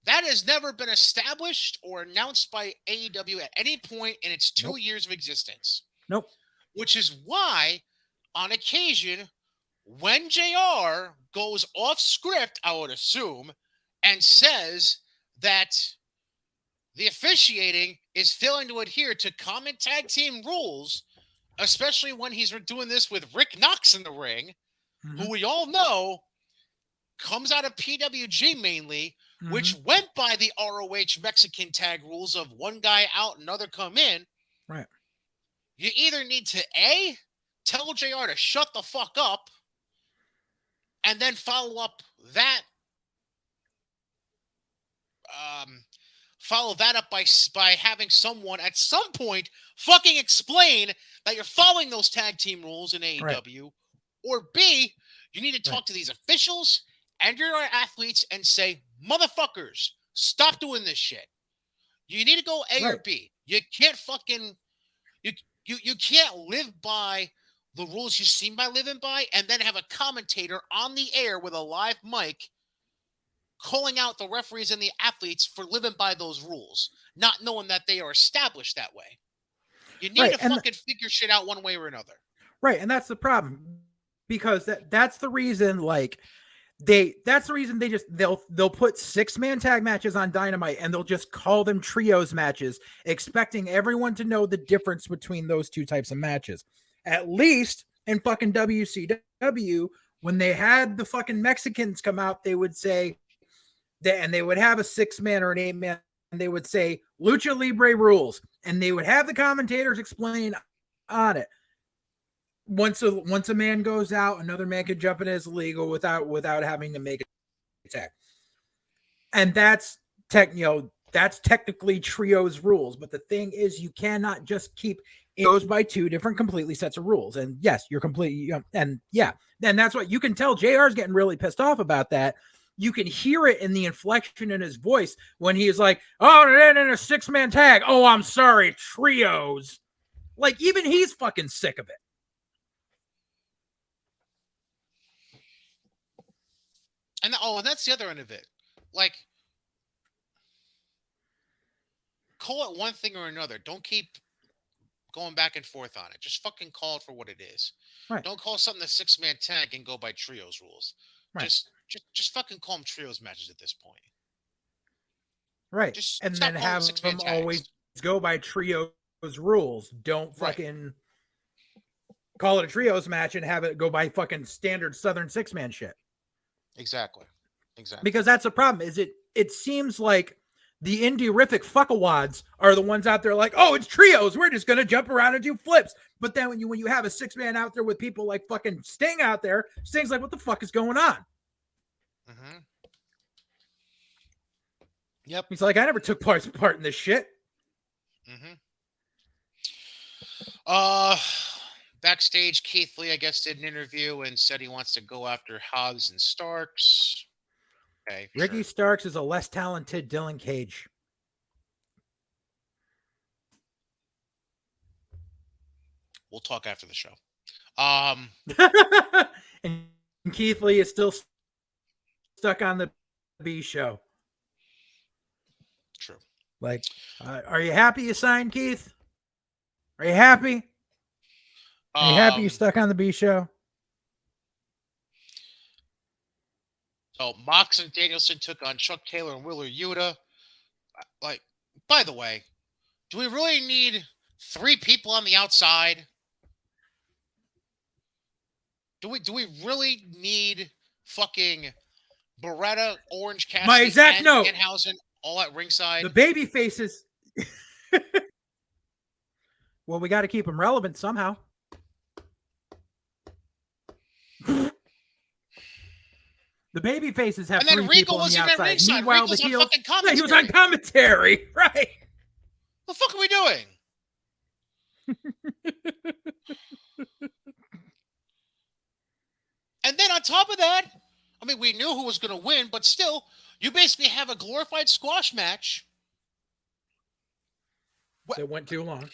that has never been established or announced by AEW at any point in its 2 years of existence. Nope. Which is why, on occasion, when JR goes off script, I would assume, and says that the officiating is failing to adhere to common tag team rules, especially when he's doing this with Rick Knox in the ring, who we all know comes out of PWG mainly, which went by the ROH Mexican tag rules of one guy out, another come in. Right. You either need to A, tell JR to shut the fuck up, and then follow up that up by having someone at some point fucking explain that you're following those tag team rules in AEW, right. Or B, you need to talk to these officials and your athletes and say, motherfuckers, stop doing this shit. You need to go A or B. You can't fucking you can't live by the rules you seem by living by and then have a commentator on the air with a live mic calling out the referees and the athletes for living by those rules, not knowing that they are established that way. You need to fucking figure shit out one way or another. Right, and that's the problem. Because that's the reason, like, they'll put 6-man tag matches on Dynamite and they'll just call them trios matches, expecting everyone to know the difference between those two types of matches. At least in fucking WCW, when they had the fucking Mexicans come out, they would say that, and they would have a 6-man or an 8-man, and they would say Lucha Libre rules, and they would have the commentators explain on it. Once a man goes out, another man can jump in as legal without having to make a tag. And that's technically trios rules. But the thing is, you cannot just keep it goes by two different completely sets of rules. And yes, you're completely and that's what you can tell. JR's getting really pissed off about that you can hear it in the inflection in his voice when he's like, "Oh, and then a 6-man tag. Oh, I'm sorry, trios." Like, even he's fucking sick of it. And that's the other end of it. Like, call it one thing or another. Don't keep going back and forth on it. Just fucking call it for what it is. Right. Don't call something a 6-man tag and go by trios rules. Right. Just fucking call them trios matches at this point. Right. Just And stop then calling them have 6-man them always tags. go by trios rules. Don't fucking call it a trios match and have it go by fucking standard Southern 6-man shit. Exactly. Because that's the problem. Is it seems like the indie-rific fuckawads are the ones out there like, oh, it's trios. We're just gonna jump around and do flips. But then when you have a 6-man out there with people like fucking Sting out there, Sting's like, what the fuck is going on? Mm-hmm. Yep. He's like, I never took part in this shit. Mm-hmm. Backstage, Keith Lee, I guess, did an interview and said he wants to go after Hobbs and Starks. Okay, Ricky Starks is a less talented Dylan Cage. We'll talk after the show. And Keith Lee is still stuck on the B show. True. Like, are you happy you signed, Keith? Are you happy? Are you happy you're stuck on the B show? So Mox and Danielson took on Chuck Taylor and Wheeler Yuta. Like, by the way, do we really need 3 people on the outside? Do we really need fucking Beretta, Orange Cassidy, My exact note. Danhausen all at ringside? The baby faces. Well, we got to keep them relevant somehow. The baby faces have 3 people on the outside. Meanwhile, the heels. He was on commentary, right? What the fuck are we doing? And then on top of that, I mean, we knew who was going to win, but still, you basically have a glorified squash match. That went too long.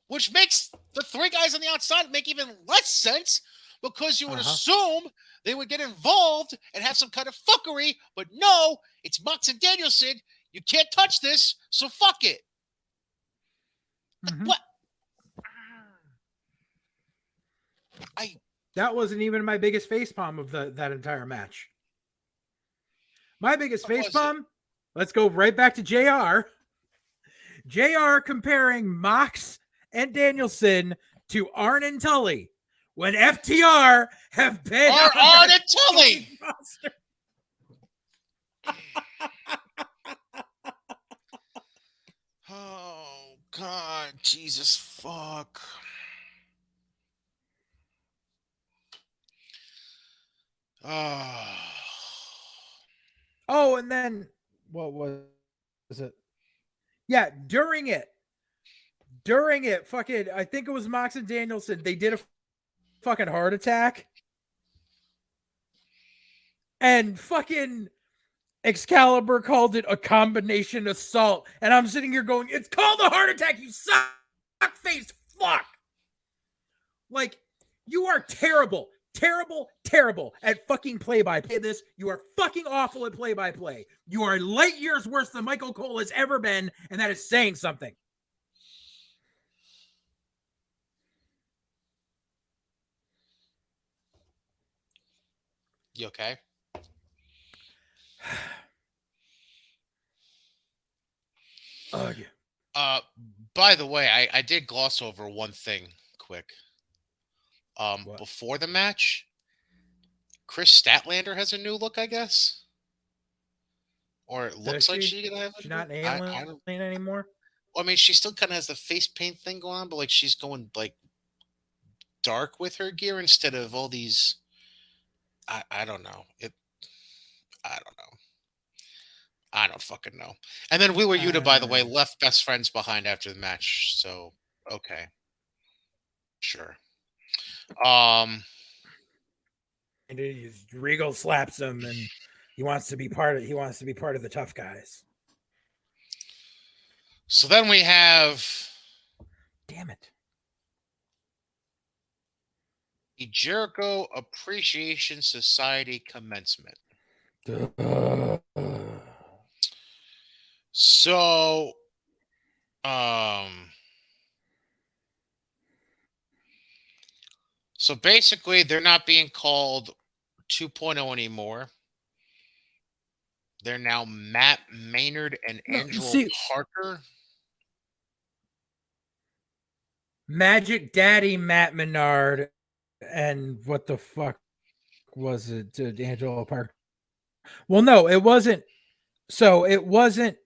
Which makes the 3 guys on the outside make even less sense because you would assume they would get involved and have some kind of fuckery, but no, it's Mox and Danielson. You can't touch this, so fuck it. Mm-hmm. What? That wasn't even my biggest facepalm of that entire match. My biggest facepalm, let's go right back to JR. JR comparing Mox and Danielson to Arn and Tully when FTR have been Arn and Tully. Oh God, Jesus fuck. Oh, and then what was it? Yeah, during it, fucking, I think it was Mox and Danielson. They did a fucking heart attack, and fucking Excalibur called it a combination assault. And I'm sitting here going, "It's called a heart attack, you suck face fuck!" Like, you are terrible at fucking play-by-play. This, you are fucking awful at play-by-play. You are light years worse than Michael Cole has ever been, and that is saying something. You okay? Ugh. By the way, I did gloss over one thing quick. Before the match, Chris Statlander has a new look, I guess. Or it looks like she's gonna have. She's not an alien anymore. Well, I mean, she still kind of has the face paint thing going on, but like she's going like dark with her gear instead of all these. I don't know. I don't know. I don't fucking know. And then Wheeler Yuta, by the way, left best friends behind after the match. So okay, sure. Um, And Regal slaps him, and he wants to be part of. He wants to be part of the tough guys. so then we have Damn it! the Jericho Appreciation Society commencement. So, um, so basically, they're not being called 2.0 anymore. They're now Matt Maynard and No, Angelo see, Parker. Magic Daddy Matt Menard, and what the fuck was it? Angelo Park. Well, no, it wasn't. So it wasn't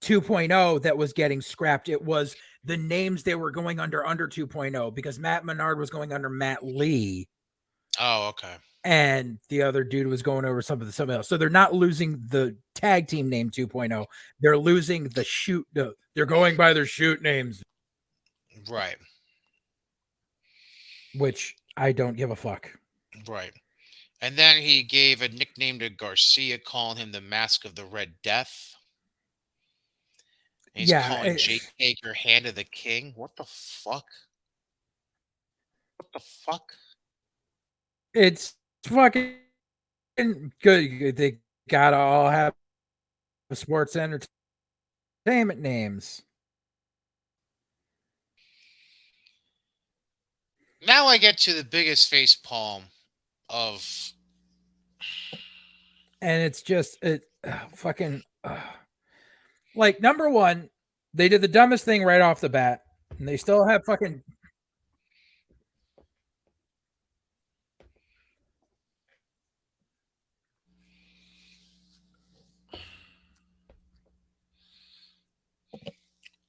2.0 that was getting scrapped. It was the names they were going under 2.0 because Matt Menard was going under Matt Lee. Oh, okay. And the other dude was going over something else. So they're not losing the tag team name 2.0. They're losing the shoot. They're going by their shoot names. Right. Which I don't give a fuck. Right. And then he gave a nickname to Garcia, calling him the Mask of the Red Death. And he's calling Jake Hager Hand of the King. What the fuck? What the fuck? It's fucking good. They gotta all have sports entertainment names. Now I get to the biggest face palm of. And it's just fucking like number one, they did the dumbest thing right off the bat, and they still have fucking.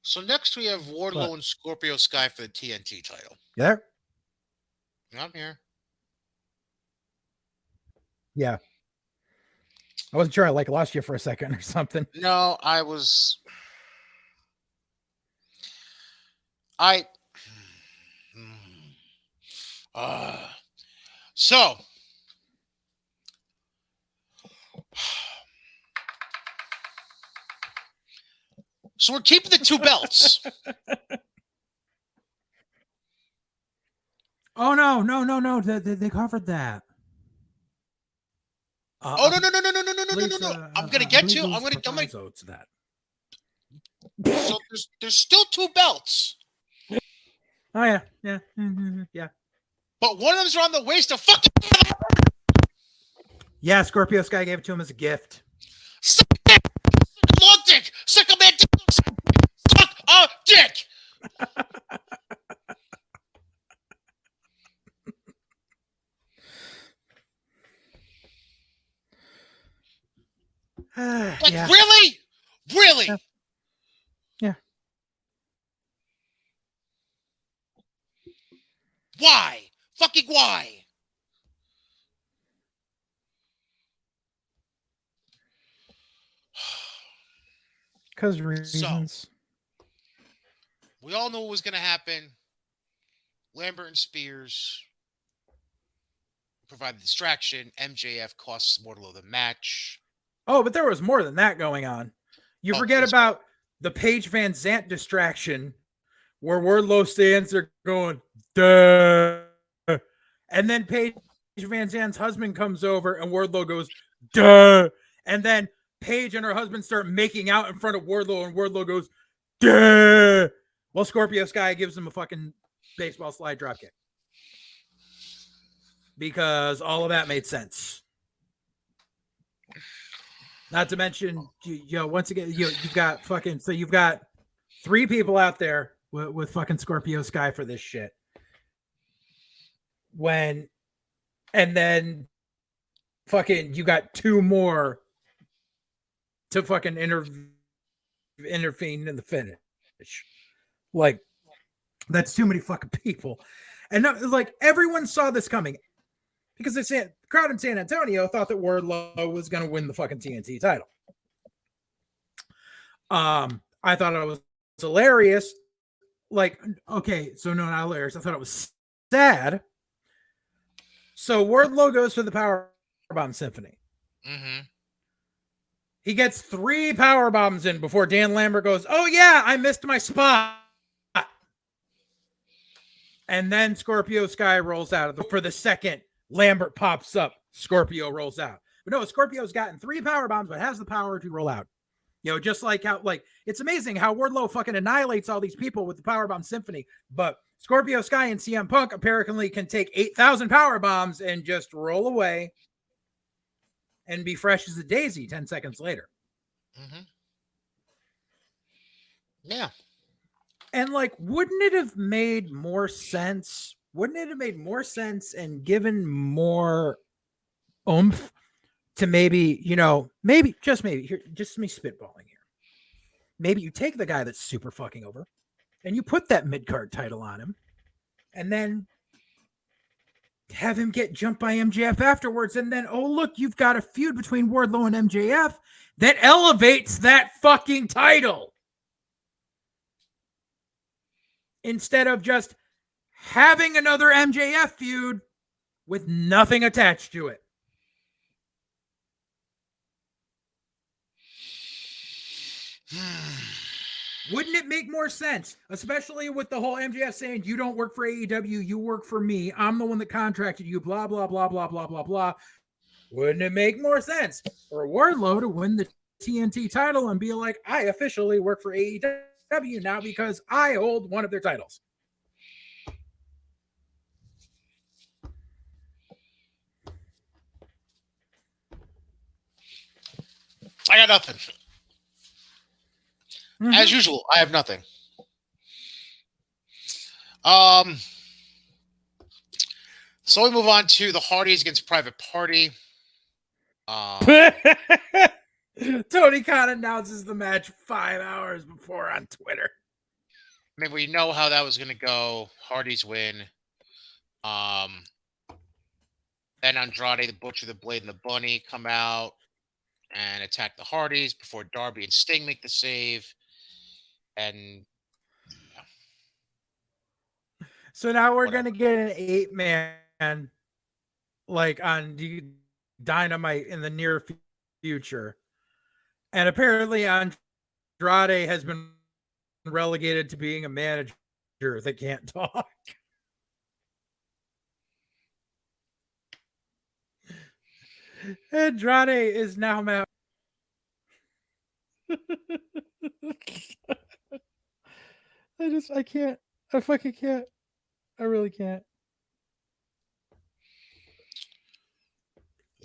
So next we have Wardlow and Scorpio Sky for the TNT title. Yeah. I'm here. Yeah. I wasn't sure I lost you for a second or something. No, I was. I. So. So we're keeping the two belts. Oh no! They covered that. Oh no! I'm gonna get to. I'm gonna to that. So there's still two belts. Oh yeah, yeah, yeah. But one of them's around the waist of fucking. Yeah, Scorpio Sky gave it to him as a gift. Suck long dick. Suck a man dick. Suck a dick. Like yeah. Really? Yeah. Why? Fucking why? Because reasons. So, we all know what was going to happen. Lambert and Spears provide the distraction. MJF costs Wardlow the match. Oh, but there was more than that going on. You forget about the Paige Van Zant distraction where Wardlow stands there going, duh. And then Paige Van Zant's husband comes over and Wardlow goes, duh. And then Paige and her husband start making out in front of Wardlow and Wardlow goes, duh. Well, Scorpio Sky gives him a fucking baseball slide dropkick. Because all of that made sense. Not to mention, once again, you've got three people out there with fucking Scorpio Sky for this shit. And then fucking you got two more to fucking intervene in the finish. Like, that's too many fucking people. And like everyone saw this coming. Because the crowd in San Antonio thought that Wardlow was going to win the fucking TNT title. I thought it was hilarious. Like, okay, so no, not hilarious. I thought it was sad So Wardlow goes for the Powerbomb Symphony. Mm-hmm. He gets 3 power bombs in before Dan Lambert goes, "Oh yeah, I missed my spot." And then Scorpio Sky rolls out for the second. Lambert pops up. Scorpio rolls out. But no, Scorpio's gotten 3 power bombs, but has the power to roll out. Just like how, it's amazing how Wardlow fucking annihilates all these people with the Powerbomb Symphony. But Scorpio Sky and CM Punk apparently can take 8,000 power bombs and just roll away and be fresh as a daisy 10 seconds later. Mm-hmm. Yeah. And wouldn't it have made more sense? Wouldn't it have made more sense and given more oomph to maybe, just maybe here, just me spitballing here. Maybe you take the guy that's super fucking over and you put that mid-card title on him and then have him get jumped by MJF afterwards. And then, oh, look, you've got a feud between Wardlow and MJF that elevates that fucking title. Instead of just having another MJF feud with nothing attached to it. Wouldn't it make more sense, especially with the whole MJF saying, you don't work for AEW, you work for me. I'm the one that contracted you, blah, blah, blah, blah, blah, blah, blah. Wouldn't it make more sense for Wardlow to win the TNT title and be like, I officially work for AEW now because I hold one of their titles? I got nothing. Mm-hmm. As usual, I have nothing. So we move on to the Hardys against Private Party. Tony Khan announces the match 5 hours before on Twitter. I mean, we know how that was going to go. Hardys win. Then Andrade, the Butcher, the Blade, and the Bunny come out and attack the Hardys before Darby and Sting make the save. And so now we're going to get an 8-man on Dynamite in the near future. And apparently Andrade has been relegated to being a manager that can't talk. Andrade is now Matt. I can't. I fucking can't. I really can't.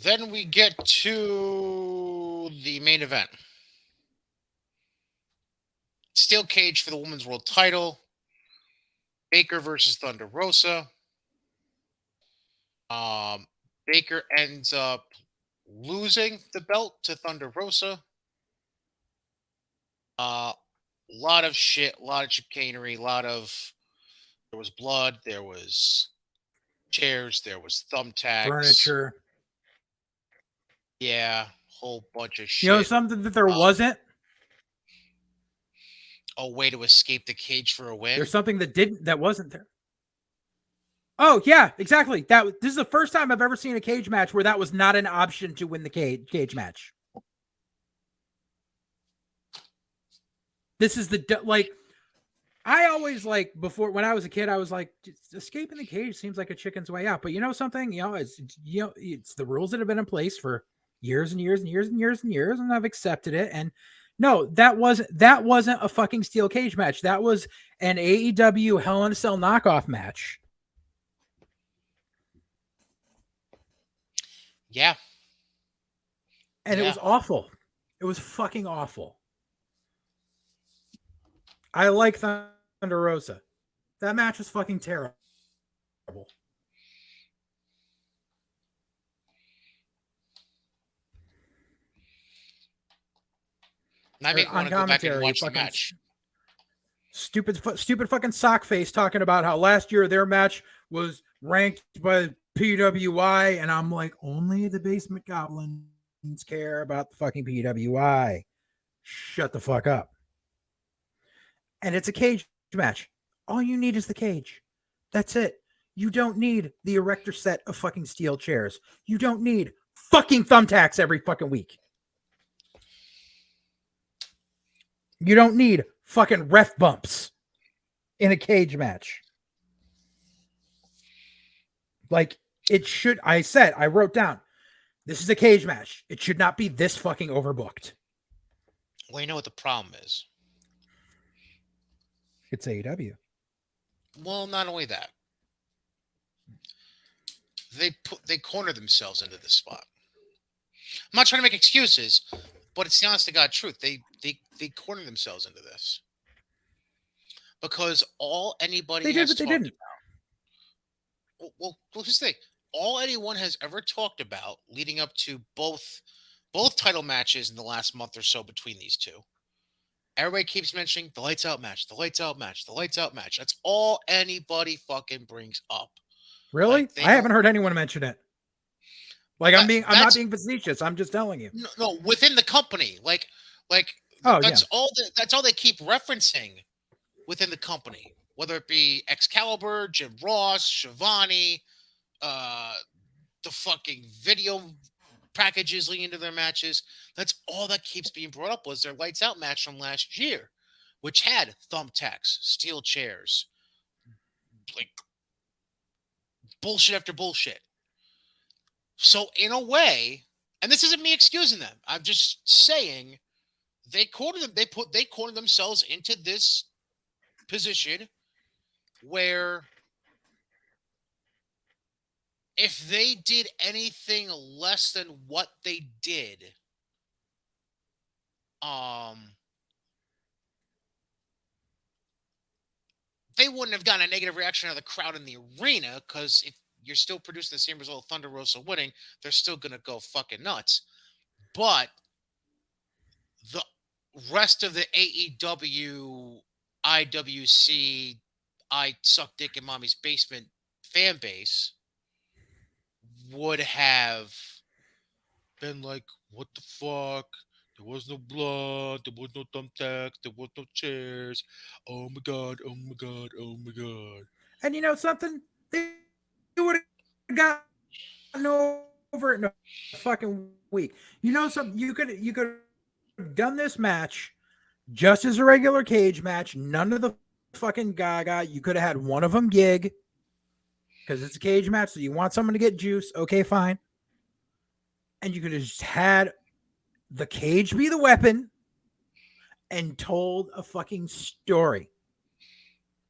Then we get to the main event. Steel cage for the Women's World title. Baker versus Thunder Rosa. Baker ends up losing the belt to Thunder Rosa. A lot of shit, a lot of chicanery, there was blood, there was chairs, there was thumbtacks, furniture. Yeah, whole bunch of shit. Something that there wasn't? A way to escape the cage for a win? There's something that wasn't there. Oh, yeah, exactly. This is the first time I've ever seen a cage match where that was not an option to win the cage match. This is I always before when I was a kid, I was like, escaping the cage seems like a chicken's way out. But you know something? It's the rules that have been in place for years and years and years and years and years, and I've accepted it. And no, that wasn't a fucking steel cage match. That was an AEW Hell in a Cell knockoff match. Yeah. And it was awful. It was fucking awful. I like Thunder Rosa. That match was fucking terrible. I mean, want to go back and watch the match. Stupid fucking sock face talking about how last year their match was ranked by PWI, and I'm like, only the Basement Goblins care about the fucking PWI. Shut the fuck up. And it's a cage match. All you need is the cage. That's it. You don't need the erector set of fucking steel chairs. You don't need fucking thumbtacks every fucking week. You don't need fucking ref bumps in a cage match. Like, it should, I wrote down, this is a cage match. It should not be this fucking overbooked. Well, you know what the problem is. It's AEW. Well, not only that, they corner themselves into this spot. I'm not trying to make excuses, but it's the honest to God truth. They corner themselves into this because all anybody They did, has but they talked didn't. about. Well, here's the thing. All anyone has ever talked about leading up to both title matches in the last month or so between these two. Everybody keeps mentioning the lights out match, the lights out match, the lights out match. That's all anybody fucking brings up. Really? Like they I don't. haven't heard anyone mention it. Like, That I'm not that's being facetious. I'm just telling you. no within the company. Like Oh yeah. that's all they keep referencing within the company. Whether it be Excalibur, Jim Ross, Shivani, uh, the fucking video packages leading into their matches. That's all that keeps being brought up was their lights out match from last year, which had thumbtacks, steel chairs, like bullshit after bullshit. So in a way, and this isn't me excusing them. I'm just saying they cornered themselves into this position where if they did anything less than what they did, um they wouldn't have gotten a negative reaction out of the crowd in the arena because if you're still producing the same result, Thunder Rosa winning, they're still gonna go fucking nuts. But the rest of the AEW, IWC, I suck dick in mommy's basement fan base would have been like, what the fuck? There was no blood, there was no thumbtacks, there was no chairs. Oh my god, oh my god, oh my god. And you know something? They would have gotten over it in a fucking week. You know something? You could have done this match just as a regular cage match. None of the fucking gaga. You could have had one of them gig because it's a cage match. So you want someone to get juice. Okay, fine. And you could have just had the cage be the weapon and told a fucking story.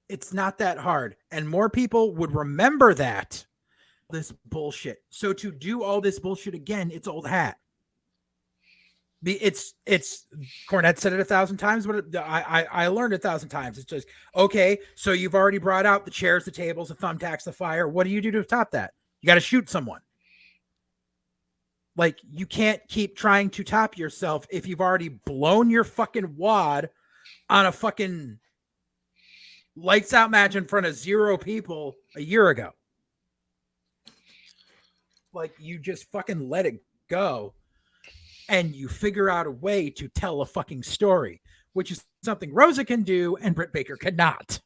It's not that hard. And more people would remember that this bullshit. So to do all this bullshit again, it's old hat. It's Cornette said it 1,000 times, but I learned 1,000 times. It's just okay. So you've already brought out the chairs, the tables, the thumbtacks, the fire. What do you do to top that? You got to shoot someone. Like, you can't keep trying to top yourself if you've already blown your fucking wad on a fucking lights out match in front of 0 people a year ago. Like, you just fucking let it go and you figure out a way to tell a fucking story, which is something Rosa can do and Britt Baker cannot.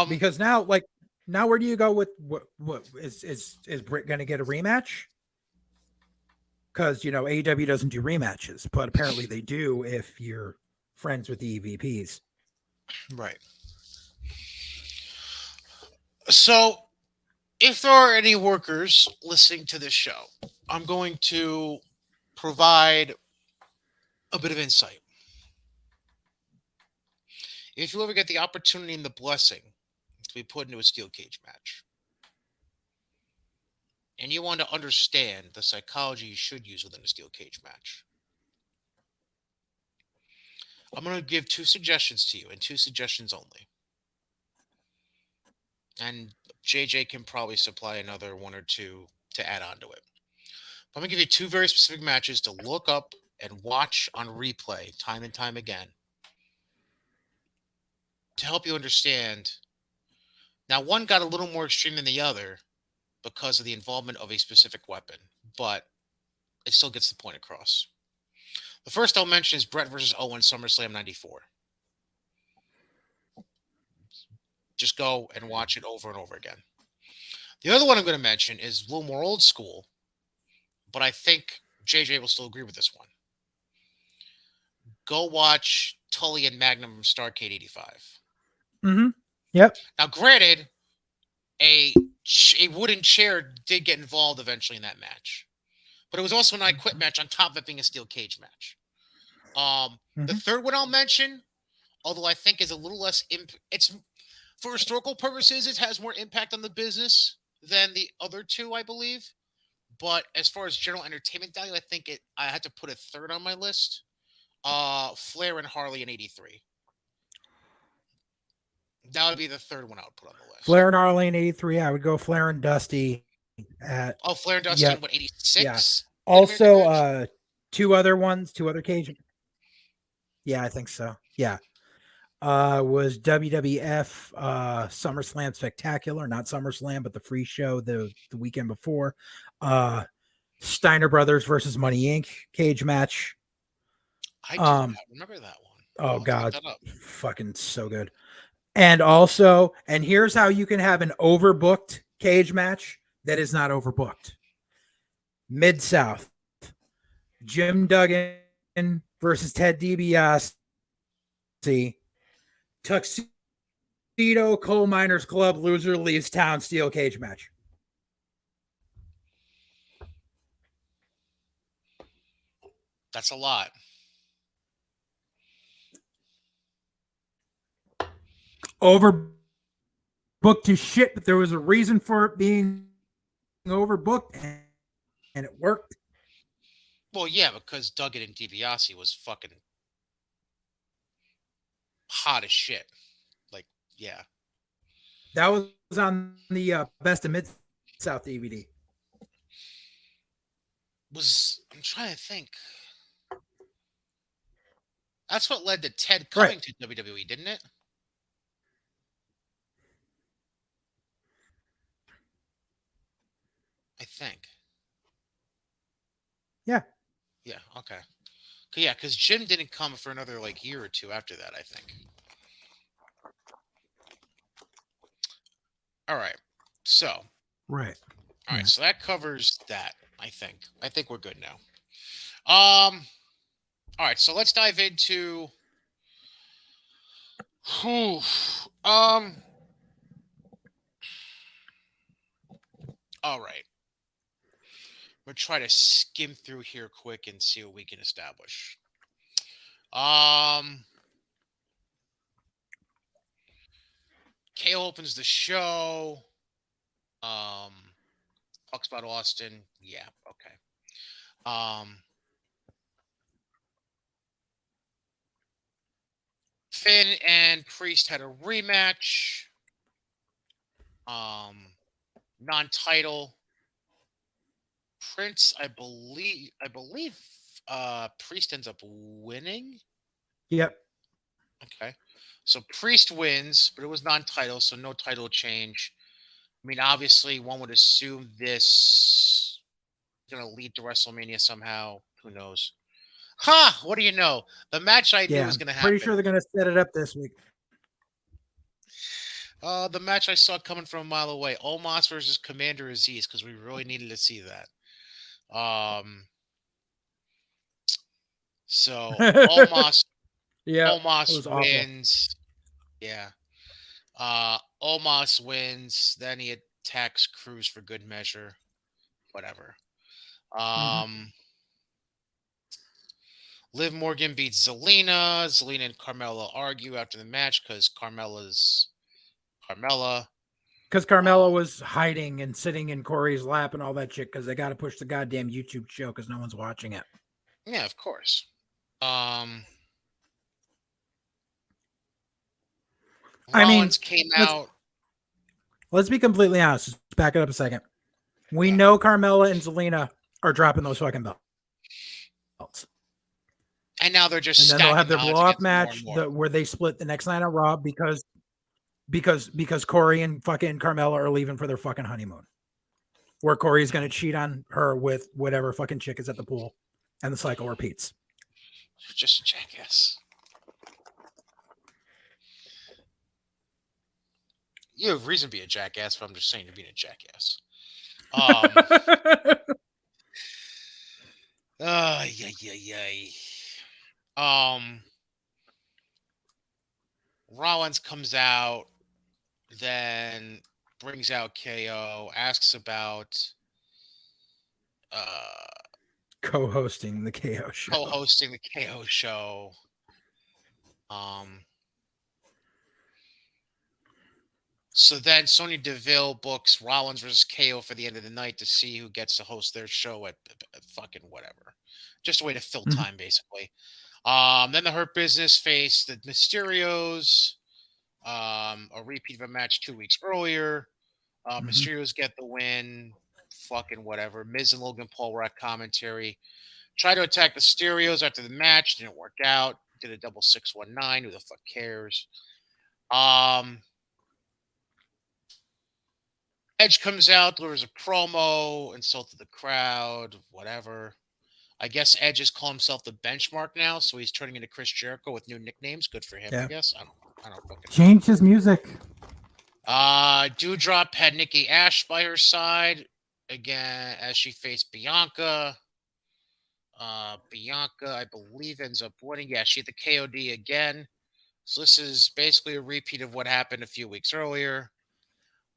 Because now, like, now where do you go with what is Britt going to get a rematch? Because, you know, AEW doesn't do rematches, but apparently they do if you're friends with the EVPs. Right. So, if there are any workers listening to this show, I'm going to provide a bit of insight. If you ever get the opportunity and the blessing to be put into a steel cage match, and you want to understand the psychology you should use within a steel cage match, I'm going to give 2 suggestions to you and 2 suggestions only. And JJ can probably supply another 1 or 2 to add on to it. I'm going to give you 2 very specific matches to look up and watch on replay time and time again to help you understand. Now, one got a little more extreme than the other because of the involvement of a specific weapon, but it still gets the point across. The first I'll mention is Brett versus Owen SummerSlam '94. Just go and watch it over and over again. The other one I'm going to mention is a little more old school, but I think JJ will still agree with this one. Go watch Tully and Magnum from Starrcade '85. Mm-hmm. Yep. Now, granted, a a wooden chair did get involved eventually in that match, but it was also an I Quit match on top of it being a steel cage match. The Mm-hmm. third one I'll mention, although I think is a little less, it's for historical purposes, it has more impact on the business than the other two, I believe. But as far as general entertainment value, I think I had to put a third on my list. Flair and Harley in '83. That would be the third one I would put on the list. Flair and Harley in '83. I would go Flair and Dusty at Oh, Flair and Dusty in yep. what Yeah. '86? Mid-American Also, match. two other cage. Yeah, I think so. Yeah. Was WWF SummerSlam Spectacular, not SummerSlam, but the free show the weekend before. Steiner Brothers versus Money Inc. cage match. I do not remember that one. Oh I'll have to look God, that up. fucking so good. And also, and here's how you can have an overbooked cage match that is not overbooked. Mid-South, Jim Duggan versus Ted DiBiase. Tuxedo Coal Miners Club loser leaves town steel cage match. That's a lot. Overbooked to shit, but there was a reason for it being overbooked, and it worked. Well, yeah, because Duggan and DiBiase was fucking hot as shit. Like, yeah. That was on the Best of Mid-South DVD. I'm trying to think. That's what led to Ted coming to WWE, didn't it? I think. Yeah. Yeah, okay. Yeah, because Jim didn't come for another like year or two after that, I think. All right. So, Right. all right, Yeah. so that covers that, I think. I think we're good now. All right, so let's dive into whew, all right. We'll try to skim through here quick and see what we can establish. KO opens the show. Talks about Austin. Yeah, okay. Finn and Priest had a rematch. Non-title. Prince, I believe Priest ends up winning. Yep. Okay. So Priest wins, but it was non-title, so no title change. I mean, obviously, one would assume this is going to lead to WrestleMania somehow. Who knows? Ha! What do you know? The match I knew Yeah. was going to Pretty happen. sure they're going to set it up this week. The match I saw coming from a mile away: Omos versus Commander Aziz, because we really needed to see that. So Omos Yeah. It Omos was awful. wins. Yeah. Omos wins. Then he attacks Cruz for good measure. Whatever. Mm-hmm. Liv Morgan beats Zelina. Zelina and Carmella argue after the match because Carmella's Carmella. Because Carmella was hiding and sitting in Corey's lap and all that shit because they got to push the goddamn YouTube show because no one's watching it. Yeah, of course. I mean, Rollins came let's out. let's be completely honest. Let's back it up a second. We Yeah. know Carmella and Zelina are dropping those fucking belts. And now they're just And then they'll have stacking their the odds blow off against them more match and more. where they split the next night on Raw because Corey and fucking Carmella are leaving for their fucking honeymoon. Where Corey's gonna cheat on her with whatever fucking chick is at the pool and the cycle repeats. You're just a jackass. You have reason to be a jackass, but I'm just saying you're being a jackass. Um. Yeah, yeah, yeah. Um. Rollins comes out, then brings out KO, asks about uh Co-hosting the KO show. co-hosting the KO show. Um. So then Sonya Deville books Rollins versus KO for the end of the night to see who gets to host their show at fucking whatever. Just a way to fill Mhm. time, basically. Then the Hurt Business face the Mysterios. A repeat of a match 2 weeks earlier. Mhm. Mysterios get the win. Fucking whatever. Miz and Logan Paul were at commentary. Tried to attack the Mysterios after the match. Didn't work out. Did a double 619. Who the fuck cares? Edge comes out, delivers a promo, insulted the crowd, whatever. I guess Edge has called himself the benchmark now, so he's turning into Chris Jericho with new nicknames. Good for him, I Yeah. guess. I don't fucking know. Changed his music. Dewdrop had Nikki Ash by her side again as she faced Bianca. Bianca, I believe, ends up winning. Yeah, she had the KOD again. So this is basically a repeat of what happened a few weeks earlier.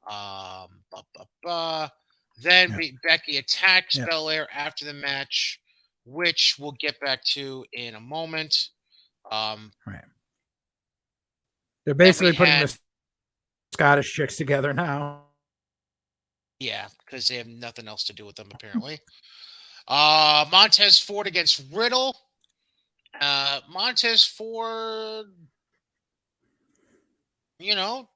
Bah, bah, bah. Then Yeah. Becky attacks Yeah. Belair after the match, which we'll get back to in a moment. Right. They're Then we basically putting had, the Scottish chicks together now. yeah, because they have nothing else to do with them apparently. Montez Ford against Riddle. Montez Ford, you know,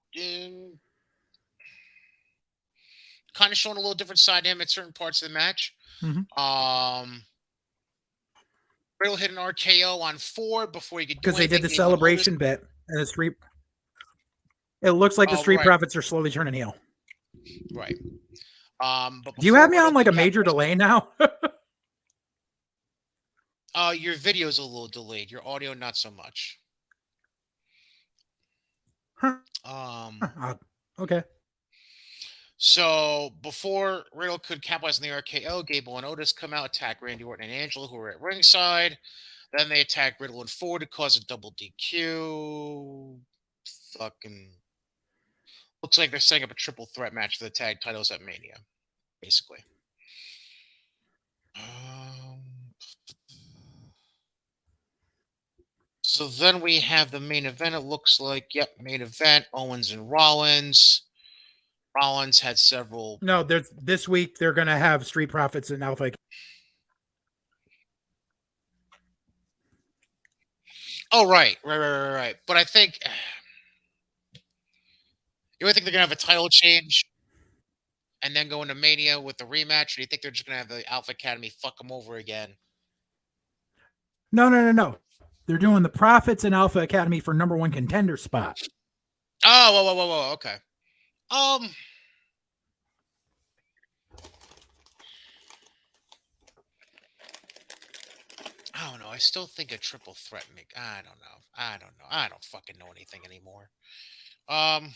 kind of showing a little different side to him at certain parts of the match. Mhm. Riddle hit an RKO on Ford before he could do Because they did anything. the Gave one Otis. celebration bit, and the street. It looks like the Oh, Street right, Profits are slowly turning heel. right. But Do you have before me Riddle on like could a major capitalize, delay now? your video's a little delayed. Your audio, not so much. Um, Okay. so before Riddle could capitalize on the RKO, Gable and Otis come out, attack Randy Orton and Angela, who were at ringside. Then they attack Riddle and Ford to cause a double DQ. Fucking looks like they're setting up a triple threat match for the tag titles at Mania, basically. Um, So then we have the main event. It looks like, yep, main event. Owens and Rollins. Rollins had several. No, there's this week they're gonna have Street Profits and Alpha. Oh, right. But I think you think they're gonna have a title change and then go into Mania with the rematch, or do you think they're just gonna have the Alpha Academy fuck them over again? No. They're doing the Profits and Alpha Academy for number one contender spot. Oh, whoa. Okay. Um, I don't know. I still think a triple threat make. I don't know. I don't fucking know anything anymore. Um,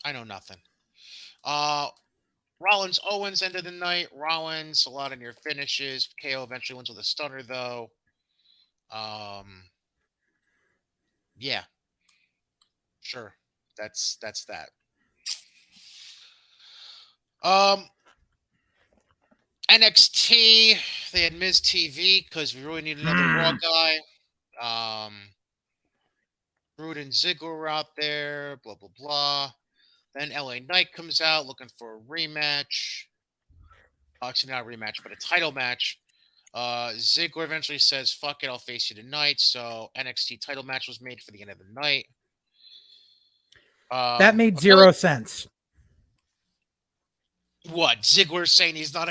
I know nothing. Uh, Rollins Owens ended the night. Rollins a lot of near finishes. KO eventually wins with a stunner though. Um, yeah, sure. That's that. Um, NXT they had Miz TV because we really need another Raw guy. Rude and Ziggler were out there. Blah blah blah. Then LA Knight comes out looking for a rematch. Actually, not a rematch, but a title match. Ziggler eventually says, "Fuck it, I'll face you tonight." So NXT title match was made for the end of the night. That made Apparently, zero sense. what Ziggler saying he's not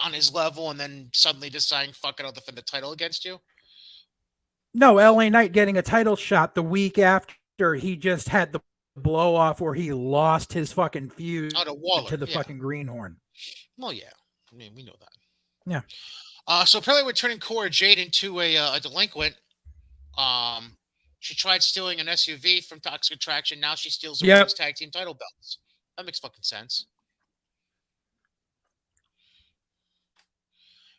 on his level, and then suddenly deciding, "Fuck it, I'll defend the title against you." No, LA Knight getting a title shot the week after he just had the blow off where he lost his fucking Oh, feud the to Warlord, the yeah. fucking Greenhorn. Well, yeah. I mean, we know that. Yeah. So apparently we're turning Cora Jade into a delinquent. She tried stealing an SUV from Toxic Attraction. Now she steals the Yep. women's tag team title belts. That makes fucking sense.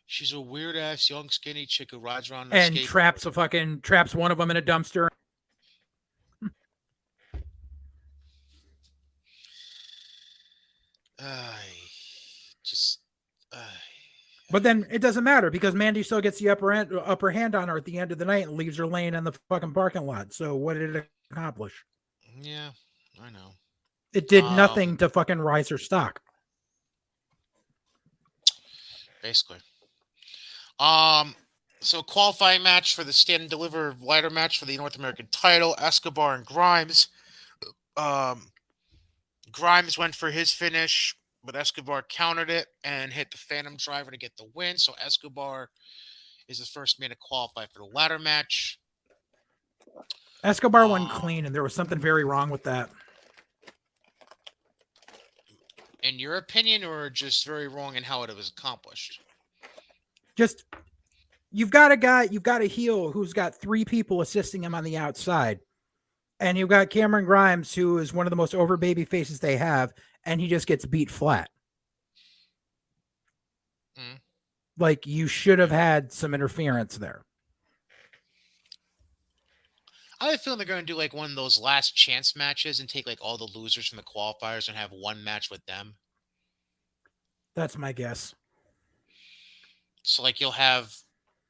She's a weird ass young skinny chick who rides around in a And skateboard. traps one of them in a dumpster. I just. But then it doesn't matter because Mandy still gets the upper hand on her at the end of the night and leaves her laying in the fucking parking lot. So what did it accomplish? Yeah, I know. It did nothing to fucking rise her stock. Basically. So qualifying match for the stand and deliver ladder match for the North American title, Escobar and Grimes. Grimes went for his finish, but Escobar countered it and hit the Phantom Driver to get the win. So Escobar is the first man to qualify for the ladder match. Escobar won clean, and there was something very wrong with that. In your opinion, or just very wrong in how it was accomplished? Just, you've got a heel who's got 3 people assisting him on the outside. And you've got Cameron Grimes, who is one of the most over baby faces they have, and he just gets beat flat. Like, you should have had some interference there. I have a feeling they're going to do like one of those last chance matches and take like all the losers from the qualifiers and have one match with them. That's my guess. So like you'll have,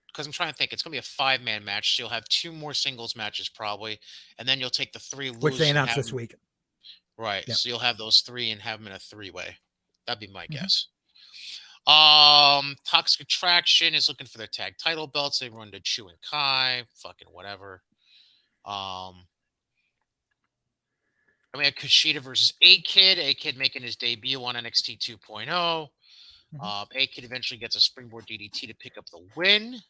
because I'm trying to think, it's going to be a 5-man match. So you'll have 2 more singles matches probably, and then you'll take the 3 losers. Which they announced this week. Right. Yep. So you'll have those 3 and have them in a 3-way. That'd be my guess. Toxic Attraction is looking for their tag title belts. They run to Chu and Kai. Fucking whatever. We had Kushida versus A-Kid. A-Kid making his debut on NXT 2.0. A-Kid eventually gets a springboard DDT to pick up the win.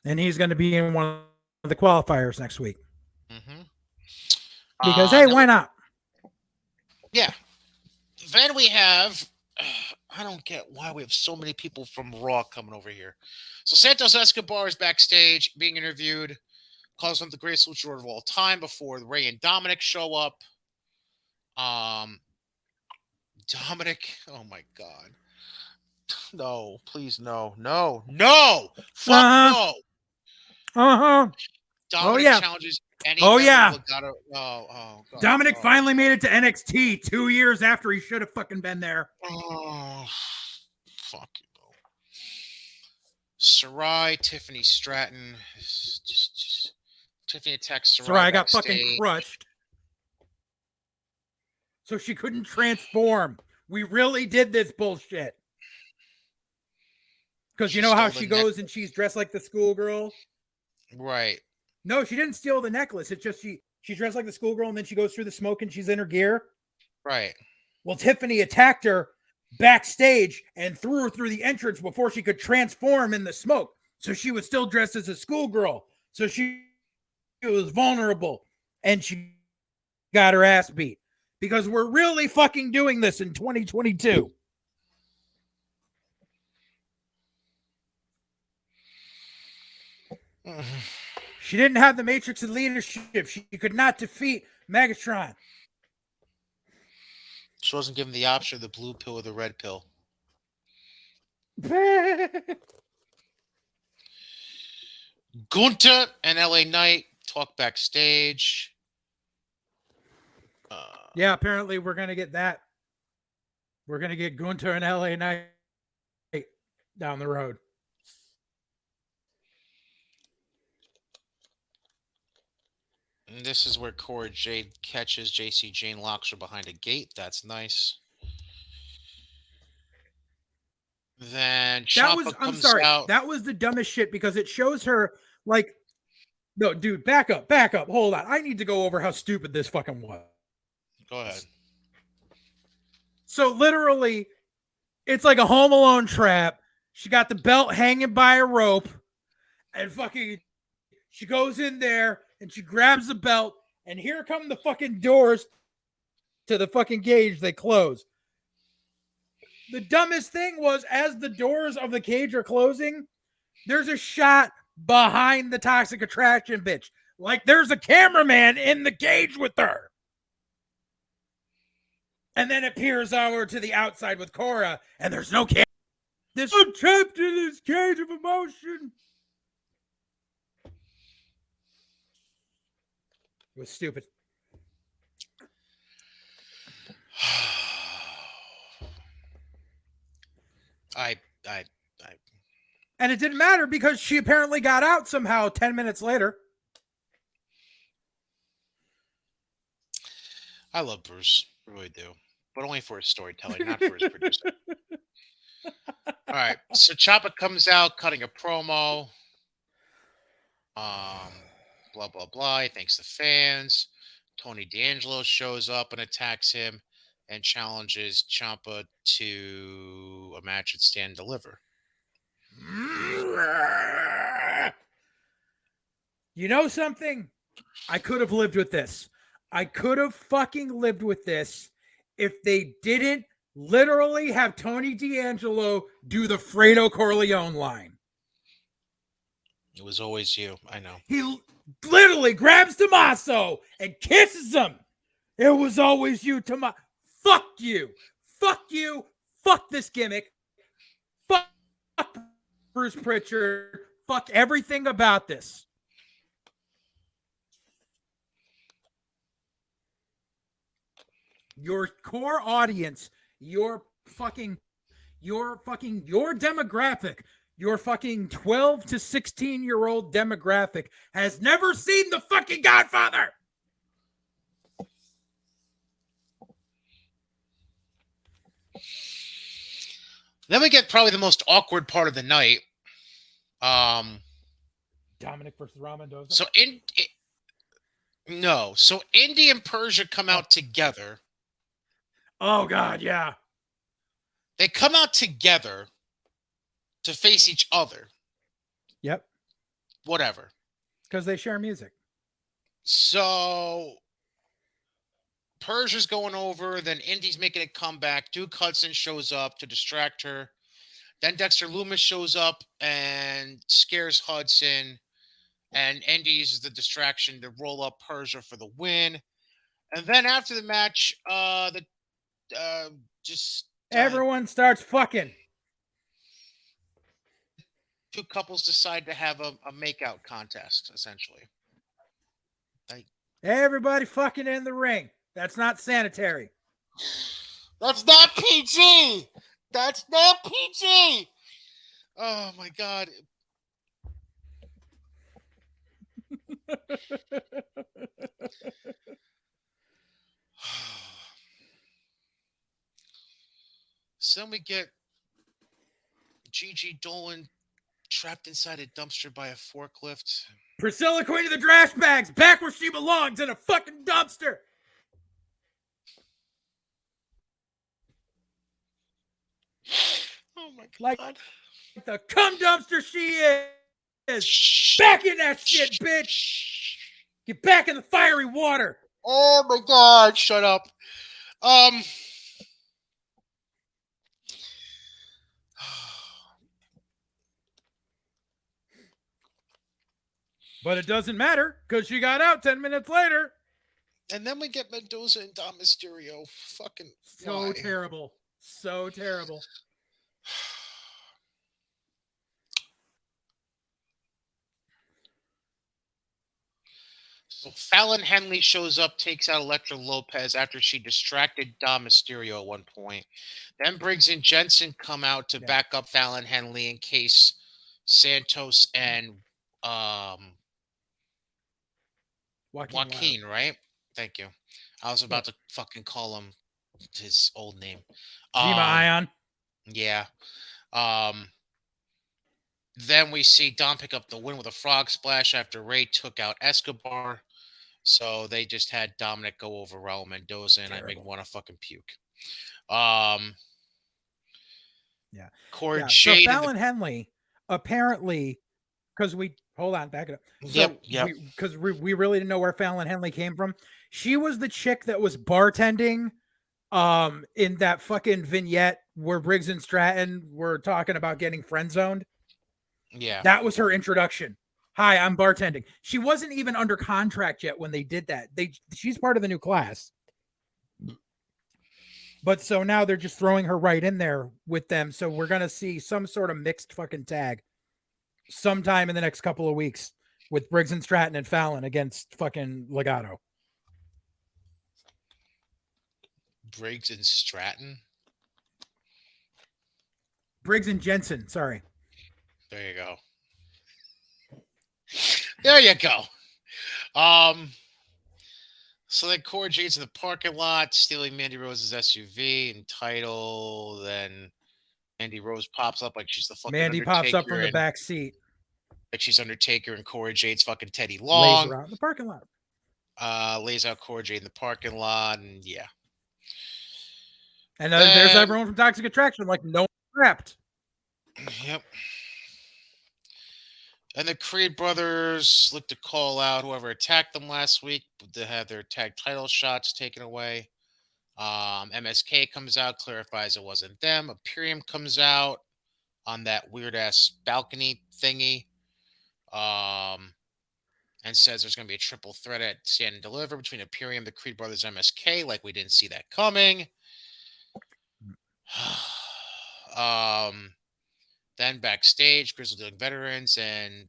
And he's going to be in one of the qualifiers next week. Because, hey, why not? Yeah. Then we have, I don't get why we have so many people from Raw coming over here. So Santos Escobar is backstage being interviewed. Calls him the greatest luchador of all time before Ray and Dominic show up. Dominic, oh my God. No, please, no. Fuck no. Dominic challenges any Legado. Oh, God. Dominic finally made it to NXT 2 years after he should have fucking been there. Oh, fuck you. Sarai, Tiffany Stratton. Tiffany attacks Sarai. Sarai got fucking crushed. So she couldn't transform. We really did this bullshit. Because you know how she goes and she's dressed like the schoolgirl? Right. No, she didn't steal the necklace. It's just she's dressed like the schoolgirl and then she goes through the smoke and she's in her gear. Right. Well, Tiffany attacked her backstage and threw her through the entrance before she could transform in the smoke. So she was still dressed as a schoolgirl. So she was vulnerable and she got her ass beat. Because we're really fucking doing this in 2022. She didn't have the matrix of leadership. She could not defeat Megatron. She wasn't given the option of the blue pill or the red pill. Gunther and LA Knight talk backstage. Yeah, apparently we're going to get that. We're going to get Gunther and LA Knight down the road. And this is where Cora Jade catches JC Jane, locks her behind a gate. That's nice. Then Ciampa comes out. That was the dumbest shit because it shows her like, no, dude, back up. Hold on. I need to go over how stupid this fucking was. Go ahead. So literally, it's like a Home Alone trap. She got the belt hanging by a rope and fucking, she goes in there and she grabs the belt and here come the fucking doors to the fucking cage. They close. The dumbest thing was as the doors of the cage are closing, there's a shot behind the Toxic Attraction bitch. Like there's a cameraman in the cage with her. And then it peers over to the outside with Cora, and there's no camera. I'm trapped in this cage of emotion. It was stupid. I And it didn't matter because she apparently got out somehow 10 minutes later. I love Bruce. I really do. But only for his storytelling, not for his producing. All right. So Ciampa comes out cutting a promo. Blah, blah, blah. He thanks the fans. Tony D'Angelo shows up and attacks him and challenges Ciampa to a match at Stand Deliver. You know something? I could have lived with this. I could have fucking lived with this if they didn't literally have Tony D'Angelo do the Fredo Corleone line. It was always you. I know. He literally grabs Tommaso and kisses him. It was always you, Tommaso. Fuck you. Fuck you. Fuck this gimmick. Fuck Bruce Pritchard. Fuck everything about this. Your core audience, your demographic, your fucking 12 to 16-year-old demographic has never seen the fucking Godfather. Then we get probably the most awkward part of the night. Dominic versus Mendoza. So So Indy and Persia come out together. Oh God, yeah. They come out together to face each other. Yep. Whatever. Because they share music. So Persia's going over, then Indy's making a comeback. Duke Hudson shows up to distract her. Then Dexter Lumis shows up and scares Hudson. And Indy uses the distraction to roll up Persia for the win. And then after the match, everyone starts fucking. Two couples decide to have a makeout contest, essentially. Everybody fucking in the ring. That's not sanitary. That's not PG. That's not PG. Oh my God. So then we get Gigi Dolan trapped inside a dumpster by a forklift. Priscilla, queen of the trash bags, back where she belongs, in a fucking dumpster. Oh my God. Like the cum dumpster she is. Back in that shit, bitch. Get back in the fiery water. Oh my God, shut up. But it doesn't matter because she got out 10 minutes later. And then we get Mendoza and Dom Mysterio. Fucking so terrible. So terrible. So Fallon Henley shows up, takes out Elektra Lopez after she distracted Dom Mysterio at one point. Then Briggs and Jensen come out to back up Fallon Henley in case Santos and Joaquin, right? Thank you. I was about to fucking call him his old name. Zima Ion. Yeah. Then we see Dom pick up the win with a frog splash after Ray took out Escobar. So they just had Dominic go over Raul Mendoza, and I make want to fucking puke. Corey Shade. So Fallon Henley, apparently, because we hold on, back it up. So Because we really didn't know where Fallon Henley came from. She was the chick that was bartending In that fucking vignette where Briggs and Stratton were talking about getting friend zoned. Yeah. That was her introduction. Hi, I'm bartending. She wasn't even under contract yet when they did that. She's part of the new class. But so now they're just throwing her right in there with them. So we're gonna see some sort of mixed fucking tag sometime in the next couple of weeks with Briggs and Stratton and Fallon against fucking Legato. Briggs and Stratton. Briggs and Jensen, sorry. There you go. There you go. So then Cora Jade's in the parking lot, stealing Mandy Rose's SUV and title. Then Mandy Rose pops up like she's the fucking Mandy pops up Undertaker from the and back seat, like she's Undertaker and Cora Jade's fucking Teddy lays Long. her out in the parking lot. Lays out Cora Jade in the parking lot, and yeah. And there's Then, everyone from Toxic Attraction, like no one prepped. yep. And the Creed brothers look to call out whoever attacked them last week to have their tag title shots taken away. MSK comes out, clarifies it wasn't them. Imperium comes out on that weird ass balcony thingy, and says there's going to be a triple threat at Stand and Deliver between Imperium, the Creed brothers, MSK. Like we didn't see that coming. Then backstage, Grizzled Young Veterans and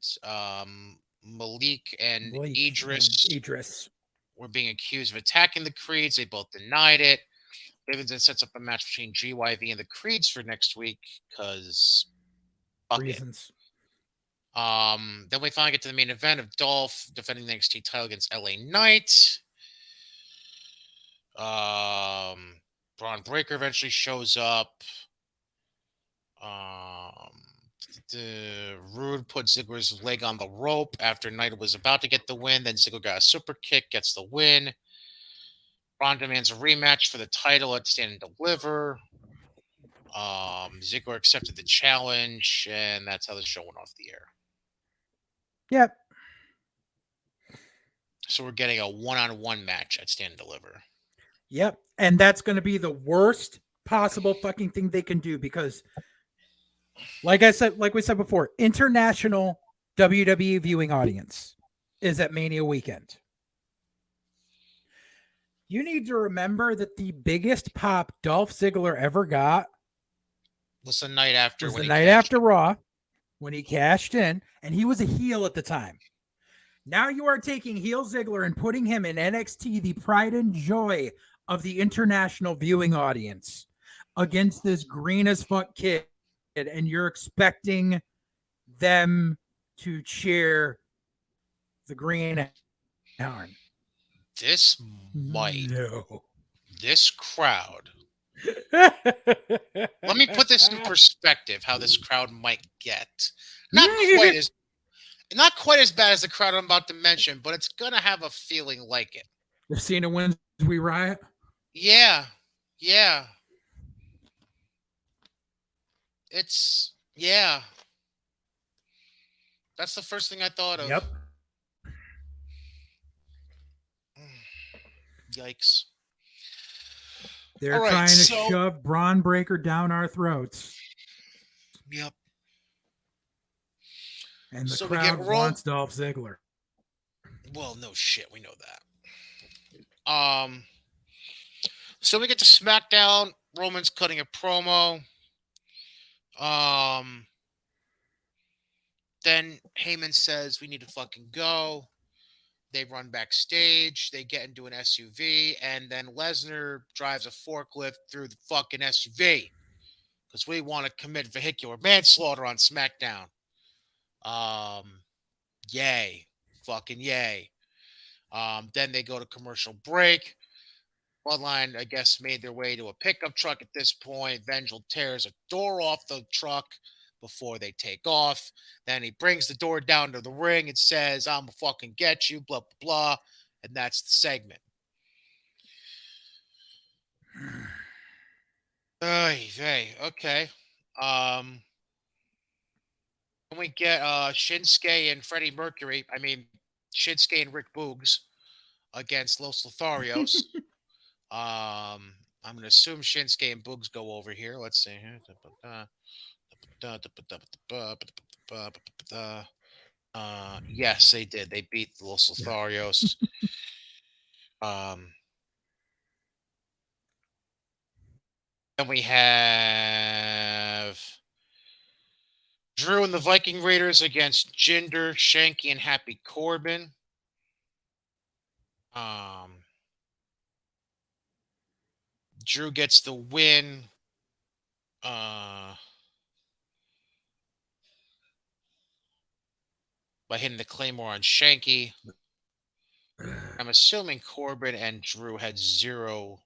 Malik and Idris were being accused of attacking the Creeds. They both denied it. Bivens then sets up a match between GYV and the Creeds for next week because fuck reasons. it. Then we finally get to the main event of Dolph defending the NXT title against LA Knight. Braun Breaker eventually shows up. Rude put Ziggler's leg on the rope after Knight was about to get the win. Then Ziggler got a super kick, gets the win. Braun demands a rematch for the title at Stand and Deliver. Ziggler accepted the challenge, and that's how the show went off the air. Yep. So we're getting a one-on-one match at Stand and Deliver. Yep. And that's going to be the worst possible fucking thing they can do because, like we said before, international WWE viewing audience is at Mania weekend. You need to remember that the biggest pop Dolph Ziggler ever got was the night after Raw when he cashed in, and he was a heel at the time. Now you are taking heel Ziggler and putting him in NXT, the pride and joy of the international viewing audience, against this green as fuck kid, and you're expecting them to cheer the green horn. This crowd. Let me put this in perspective, how this crowd might get. Not quite as bad as the crowd I'm about to mention, but it's gonna have a feeling like it. If Cena wins, we riot. Yeah. That's the first thing I thought of. Yep. Yikes. They're trying to shove Braun Breaker down our throats. Yep. And the crowd wants Dolph Ziggler. Well, no shit. We know that. So we get to SmackDown. Roman's cutting a promo. Then Heyman says we need to fucking go. They run backstage. They get into an SUV, and then Lesnar drives a forklift through the fucking SUV because we want to commit vehicular manslaughter on SmackDown. Yay. Fucking yay. Then they go to commercial break. Bloodline, I guess, made their way to a pickup truck at this point. Vengeful tears a door off the truck before they take off. Then he brings the door down to the ring and says, I'm gonna fucking get you, blah, blah, blah. And that's the segment. Okay. We get Shinsuke and Freddie Mercury. I mean, Shinsuke and Rick Boogs against Los Lotharios. I'm going to assume Shinsuke and Boogs go over here. Let's see here. Yes, they did. They beat the Los Yeah. Lotharios. Um, then we have Drew and the Viking Raiders against Jinder, Shanky, and Happy Corbin. Drew gets the win. By hitting the Claymore on Shanky. I'm assuming Corbin and Drew had zero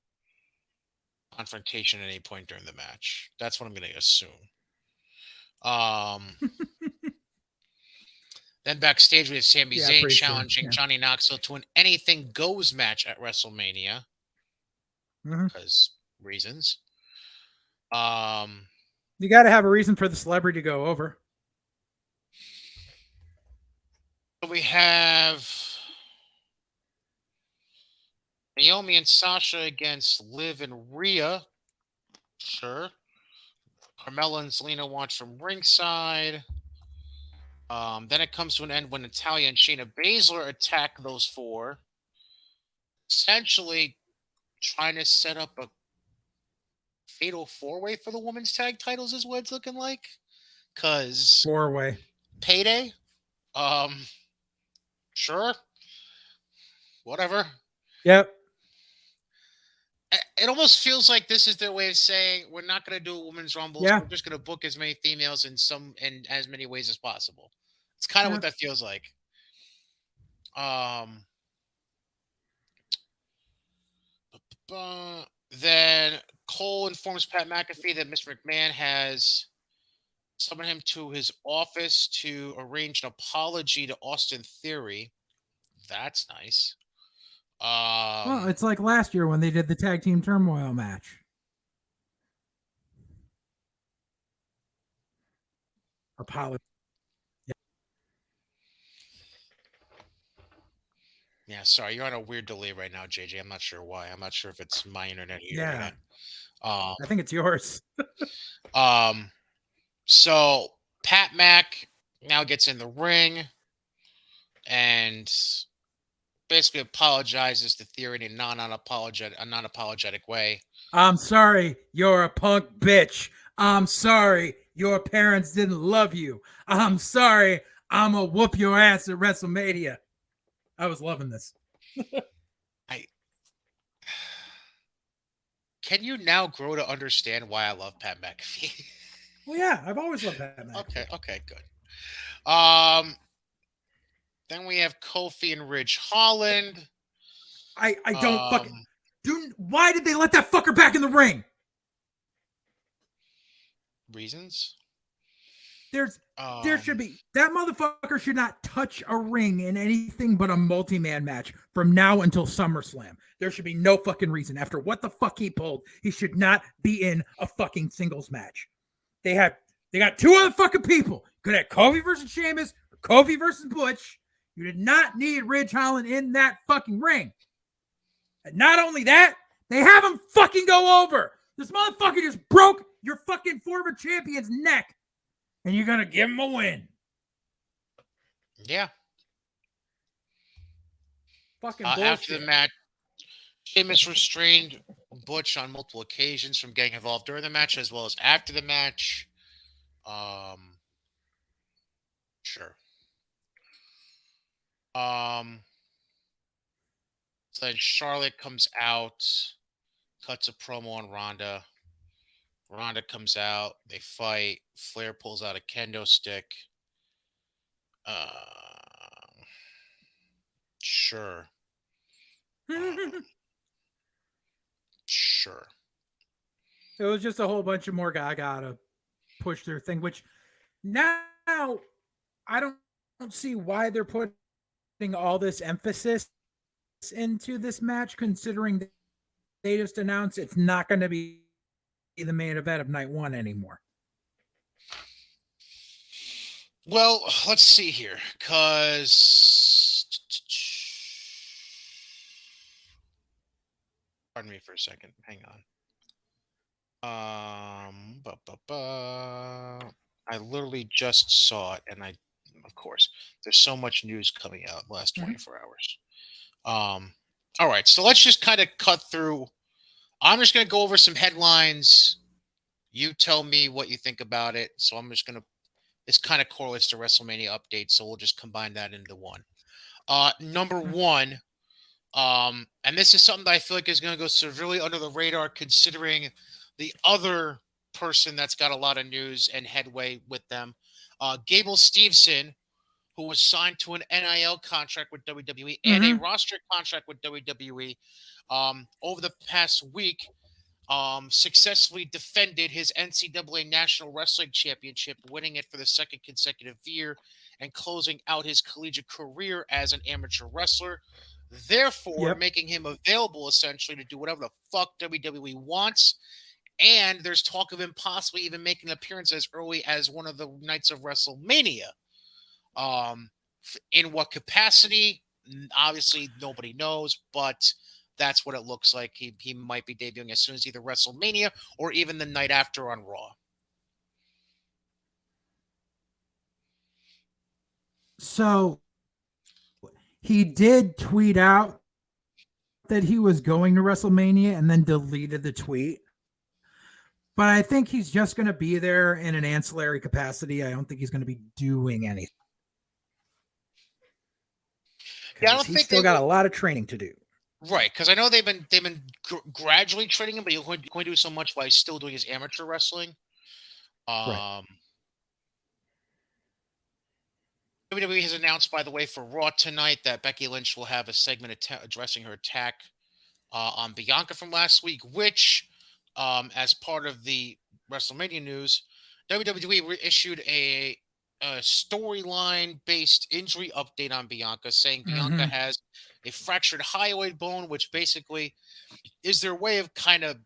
confrontation at any point during the match. That's what I'm going to assume. Then backstage, we have Sami Yeah, Zayn pretty sure. challenging Yeah. Johnny Knoxville to an Anything Goes match at WrestleMania. Because reasons. You got to have a reason for the celebrity to go over. We have Naomi and Sasha against Liv and Rhea. Sure. Carmella and Selena watch from ringside. Then it comes to an end when Natalya and Shayna Baszler attack those four, essentially trying to set up a fatal four-way for the women's tag titles is what it's looking like. Cause 4-way. payday. Sure. Whatever. Yep. It almost feels like this is their way of saying we're not going to do a women's rumbles. Yeah. We're just going to book as many females in as many ways as possible. It's kind of what that feels like. Then Cole informs Pat McAfee that Mr. McMahon has summoned him to his office to arrange an apology to Austin Theory. That's nice. Well, it's like last year when they did the tag team turmoil match. Apology. Yeah, sorry, you're on a weird delay right now, JJ. I'm not sure why. I'm not sure if it's my internet or your internet. I think it's yours. So Pat Mac now gets in the ring and basically apologizes to Theory in a non-apologetic way. I'm sorry, you're a punk bitch. I'm sorry, your parents didn't love you. I'm sorry, I'm gonna whoop your ass at WrestleMania. I was loving this. Can you now grow to understand why I love Pat McAfee? Well, yeah, I've always loved Pat McAfee. Okay, good. Then we have Kofi and Ridge Holland. I don't fucking. Dude, why did they let that fucker back in the ring? Reasons? There should be that motherfucker should not touch a ring in anything but a multi-man match from now until SummerSlam. There should be no fucking reason. After what the fuck he pulled, he should not be in a fucking singles match. They got two other fucking people. Could have Kofi versus Sheamus or Kofi versus Butch. You did not need Ridge Holland in that fucking ring. And not only that, they have him fucking go over. This motherfucker just broke your fucking former champion's neck. And you're going to give him a win. Yeah. Fucking bullshit. After the match, Sheamus restrained Butch on multiple occasions from getting involved during the match as well as after the match. Sure. So then Charlotte comes out, cuts a promo on Ronda. Ronda comes out, they fight. Flair pulls out a kendo stick. Sure. Sure. It was just a whole bunch of more gaga to push their thing, which now I don't see why they're putting all this emphasis into this match, considering they just announced it's not going to be the main event of night one anymore. Well, let's see here, because pardon me for a second. Hang on. I literally just saw it, and of course, there's so much news coming out last Mhm. 24 hours. All right, so let's just kind of cut through. I'm just going to go over some headlines. You tell me what you think about it. So I'm just going to, this kind of correlates to WrestleMania updates, so we'll just combine that into one. Number Mhm. one, and this is something that I feel like is going to go severely under the radar considering the other person that's got a lot of news and headway with them. Gable Steveson, who was signed to an NIL contract with WWE and a Mhm. roster contract with WWE over the past week, successfully defended his NCAA National Wrestling Championship, winning it for the second consecutive year and closing out his collegiate career as an amateur wrestler, therefore Yep. making him available essentially to do whatever the fuck WWE wants. And there's talk of him possibly even making an appearance as early as one of the nights of WrestleMania. Um, in what capacity? Obviously, nobody knows, but that's what it looks like. He might be debuting as soon as either WrestleMania or even the night after on Raw. So he did tweet out that he was going to WrestleMania and then deleted the tweet. But I think he's just going to be there in an ancillary capacity. I don't think he's going to be doing anything Yeah, I because don't he's think they still got will. a lot of training to do. Right, because I know they've been gradually training him, but he's going to do so much while he's still doing his amateur wrestling. Right. Um, WWE has announced, by the way, for Raw tonight that Becky Lynch will have a segment addressing her attack on Bianca from last week, which, as part of the WrestleMania news, WWE issued a storyline based injury update on Bianca, saying Bianca Mm-hmm. has a fractured hyoid bone, which basically is their way of kind of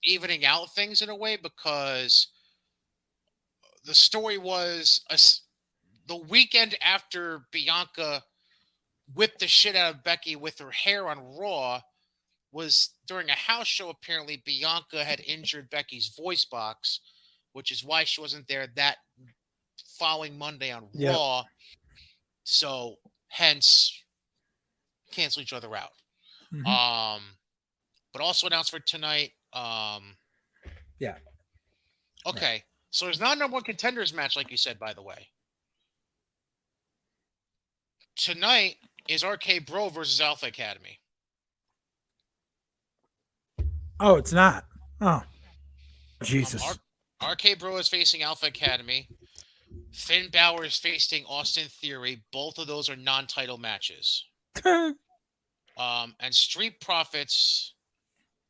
evening out things in a way because the story was the weekend after Bianca whipped the shit out of Becky with her hair on Raw was during a house show. Apparently, Bianca had injured Becky's voice box, which is why she wasn't there that following Monday on Yep. Raw. So, hence, cancel each other out. Mm-hmm. But also announced for tonight. Yeah. Right. Okay, so there's not a number one contenders match, like you said, by the way. Tonight is RK Bro versus Alpha Academy. Oh, it's not. Oh, R- Jesus. RK Bro is facing Alpha Academy. Finn Balor is facing Austin Theory. Both of those are non-title matches. And Street Profits.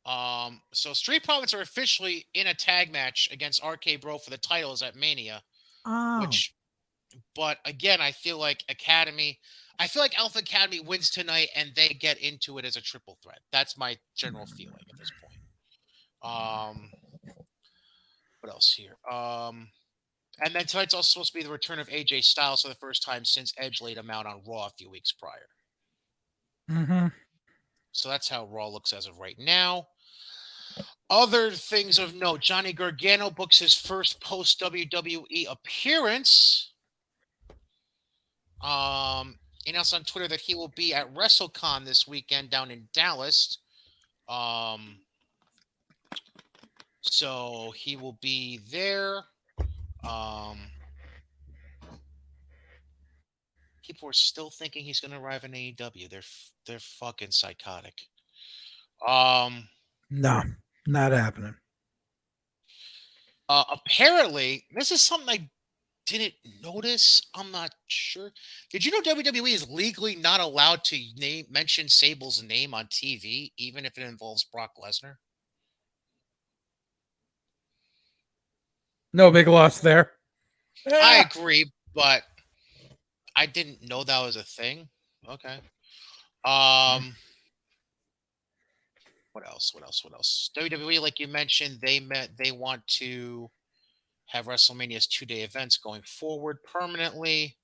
So Street Profits are officially in a tag match against RK Bro for the titles at Mania. Oh. Which, but again, I feel like Academy. I feel like Alpha Academy wins tonight and they get into it as a triple threat. That's my general feeling at this point. Um, what else here? And then tonight's also supposed to be the return of AJ Styles for the first time since Edge laid him out on Raw a few weeks prior. Mm-hmm. So that's how Raw looks as of right now. Other things of note: Johnny Gargano books his first post WWE appearance. He announced on Twitter that he will be at WrestleCon this weekend down in Dallas. Um, so he will be there. Um, People are still thinking he's going to arrive in AEW. They're fucking psychotic. Um, No, not happening. Apparently, this is something I didn't notice. I'm not sure. Did you know WWE is legally not allowed to mention Sable's name on TV, even if it involves Brock Lesnar? No big loss there. I Ah! agree, but I didn't know that was a thing. Okay. Um, what else? What else? What else? WWE, like you mentioned, they want to have WrestleMania's 2-day events going forward permanently.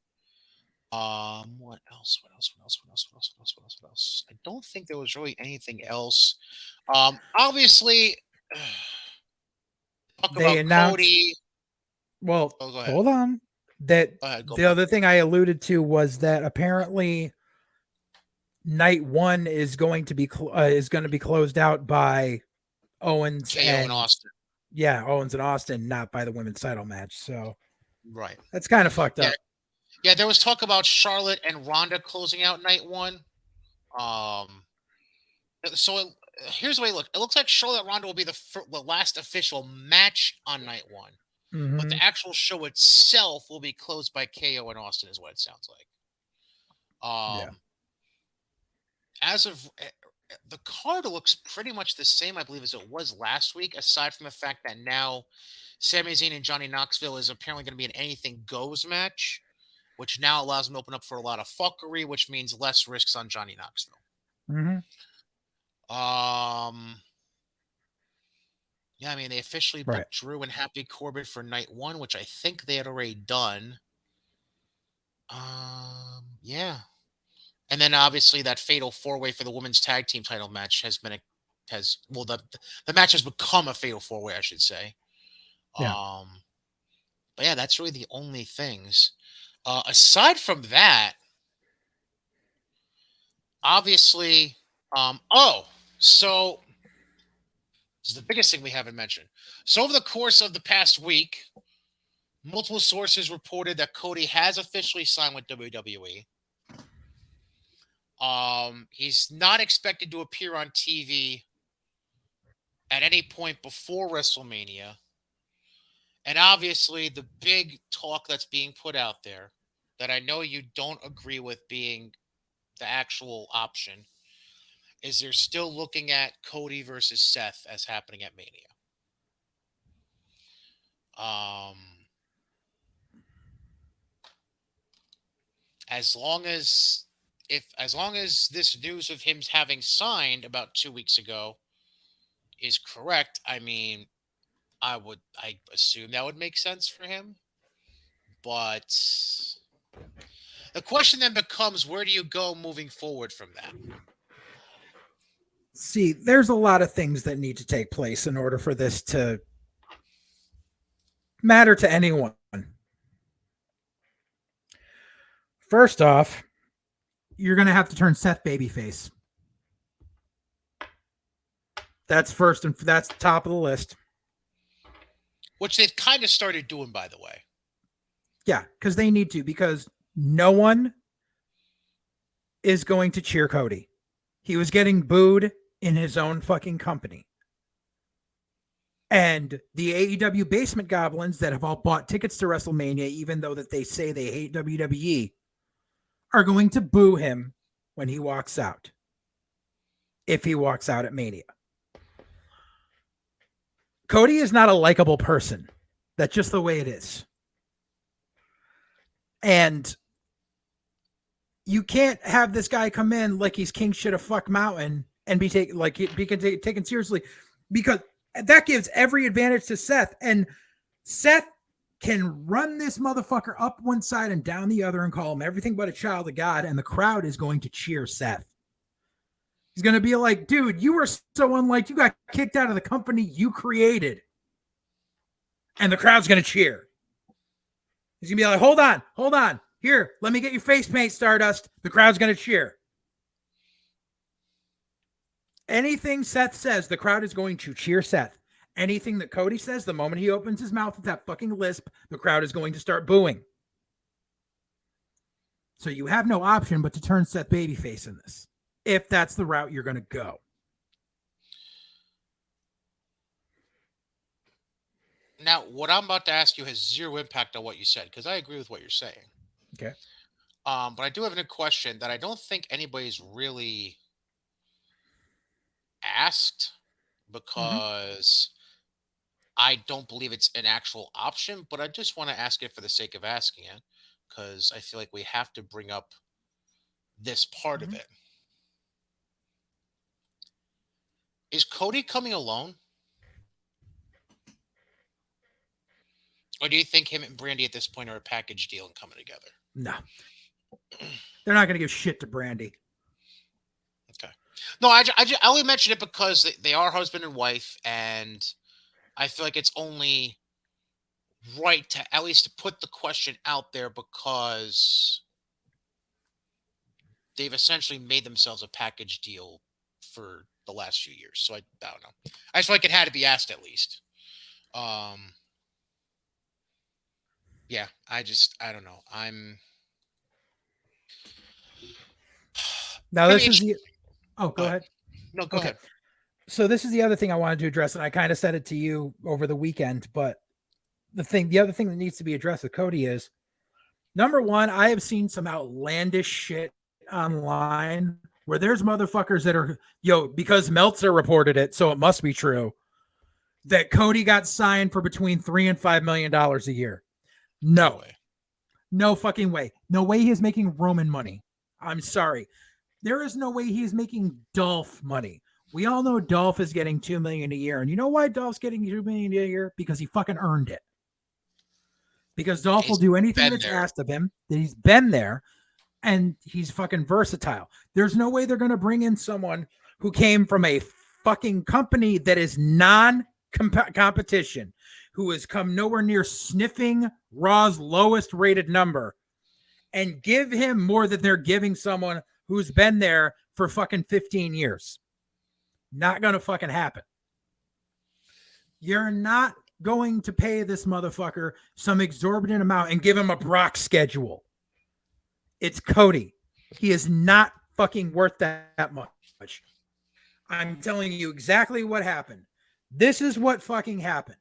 What else? What else? What else? What else? What else? What else? What else? What else? I don't think there was really anything else. Obviously, talk they about announced. Cody. Well, Oh, go ahead. hold on. That Go ahead. Go the for it. other thing I alluded to was that apparently night one is going to be closed out by Owens KO and and Austin. Owens and Austin, not by the women's title match. So Right. that's kind of fucked Yeah. up. Yeah. There was talk about Charlotte and Ronda closing out night one. Um. So here's the way it looks. It looks like Charlotte Ronda will be the last official match on night one, but Mm-hmm. the actual show itself will be closed by KO and Austin, is what it sounds like. Yeah. As of the card looks pretty much the same, I believe, as it was last week, aside from the fact that now Sami Zayn and Johnny Knoxville is apparently going to be an anything goes match, which now allows them to open up for a lot of fuckery, which means less risks on Johnny Knoxville. Mm-hmm. Um, yeah, I mean, they officially Right. booked Drew and Happy Corbin for night one, which I think they had already done. Yeah. And then obviously that fatal four way for the women's tag team title match the match has become a fatal four way, I should say. Yeah. But yeah, that's really the only things. Aside from that, obviously, so this is the biggest thing we haven't mentioned. So over the course of the past week, multiple sources reported that Cody has officially signed with WWE. He's not expected to appear on TV at any point before WrestleMania. And obviously, the big talk that's being put out there that I know you don't agree with being the actual option is they're still looking at Cody versus Seth as happening at Mania. Um, as long as as long as this news of him having signed about 2 weeks ago is correct, I mean, I assume that would make sense for him. But the question then becomes, where do you go moving forward from that? See, there's a lot of things that need to take place in order for this to matter to anyone. First off, you're going to have to turn Seth babyface. That's first, and that's top of the list. Which they've kind of started doing, by the way. Yeah, because they need to, because no one is going to cheer Cody. He was getting booed in his own fucking company. And the AEW basement goblins that have all bought tickets to WrestleMania, even though that they say they hate WWE, are going to boo him when he walks out. If he walks out at Mania. Cody is not a likable person. That's just the way it is. And you can't have this guy come in like he's king shit of fuck mountain and be taken seriously, because that gives every advantage to Seth. And Seth can run this motherfucker up one side and down the other and call him everything but a child of God, and the crowd is going to cheer Seth. He's going to be like, dude, you were so unlike, you got kicked out of the company you created. And the crowd's going to cheer. He's going to be like, hold on. Here, let me get your face paint, Stardust. The crowd's going to cheer. Anything Seth says, the crowd is going to cheer Seth. Anything that Cody says, the moment he opens his mouth with that fucking lisp, the crowd is going to start booing. So you have no option but to turn Seth babyface in this, if that's the route you're going to go. Now, what I'm about to ask you has zero impact on what you said, because I agree with what you're saying. Okay. But I do have a question that I don't think anybody's really asked, because I don't believe it's an actual option, but I just want to ask it for the sake of asking it, because I feel like we have to bring up this part of it. Is Cody coming alone? Or do you think him and Brandy at this point are a package deal and coming together? No. They're not going to give shit to Brandy. Okay. No, I only mention it because they are husband and wife, and I feel like it's only right to at least to put the question out there because they've essentially made themselves a package deal for the last few years. So I don't know. I just feel like it had to be asked at least. Um, yeah, I don't know. I'm Now gonna be this is interested. the oh, go ahead. No, go Okay. ahead. So this is the other thing I wanted to address, and I kind of said it to you over the weekend, but the other thing that needs to be addressed with Cody is number one, I have seen some outlandish shit online where there's motherfuckers that are, because Meltzer reported it, so it must be true, that Cody got signed for between $3 and $5 million a year. No No, way. no fucking way. No way he is making Roman money. I'm sorry. There is no way he is making Dolph money. We all know Dolph is getting $2 million a year. And you know why Dolph's getting $2 million a year? Because he fucking earned it. Because Dolph will He's do anything been that's there. asked of him. That he's been there and he's fucking versatile. There's no way they're going to bring in someone who came from a fucking company that is non-competition, who has come nowhere near sniffing Raw's lowest rated number, and give him more than they're giving someone who's been there for fucking 15 years. Not going to fucking happen. You're not going to pay this motherfucker some exorbitant amount and give him a Brock schedule. It's Cody. He is not fucking worth that much. I'm telling you exactly what happened. This is what fucking happened.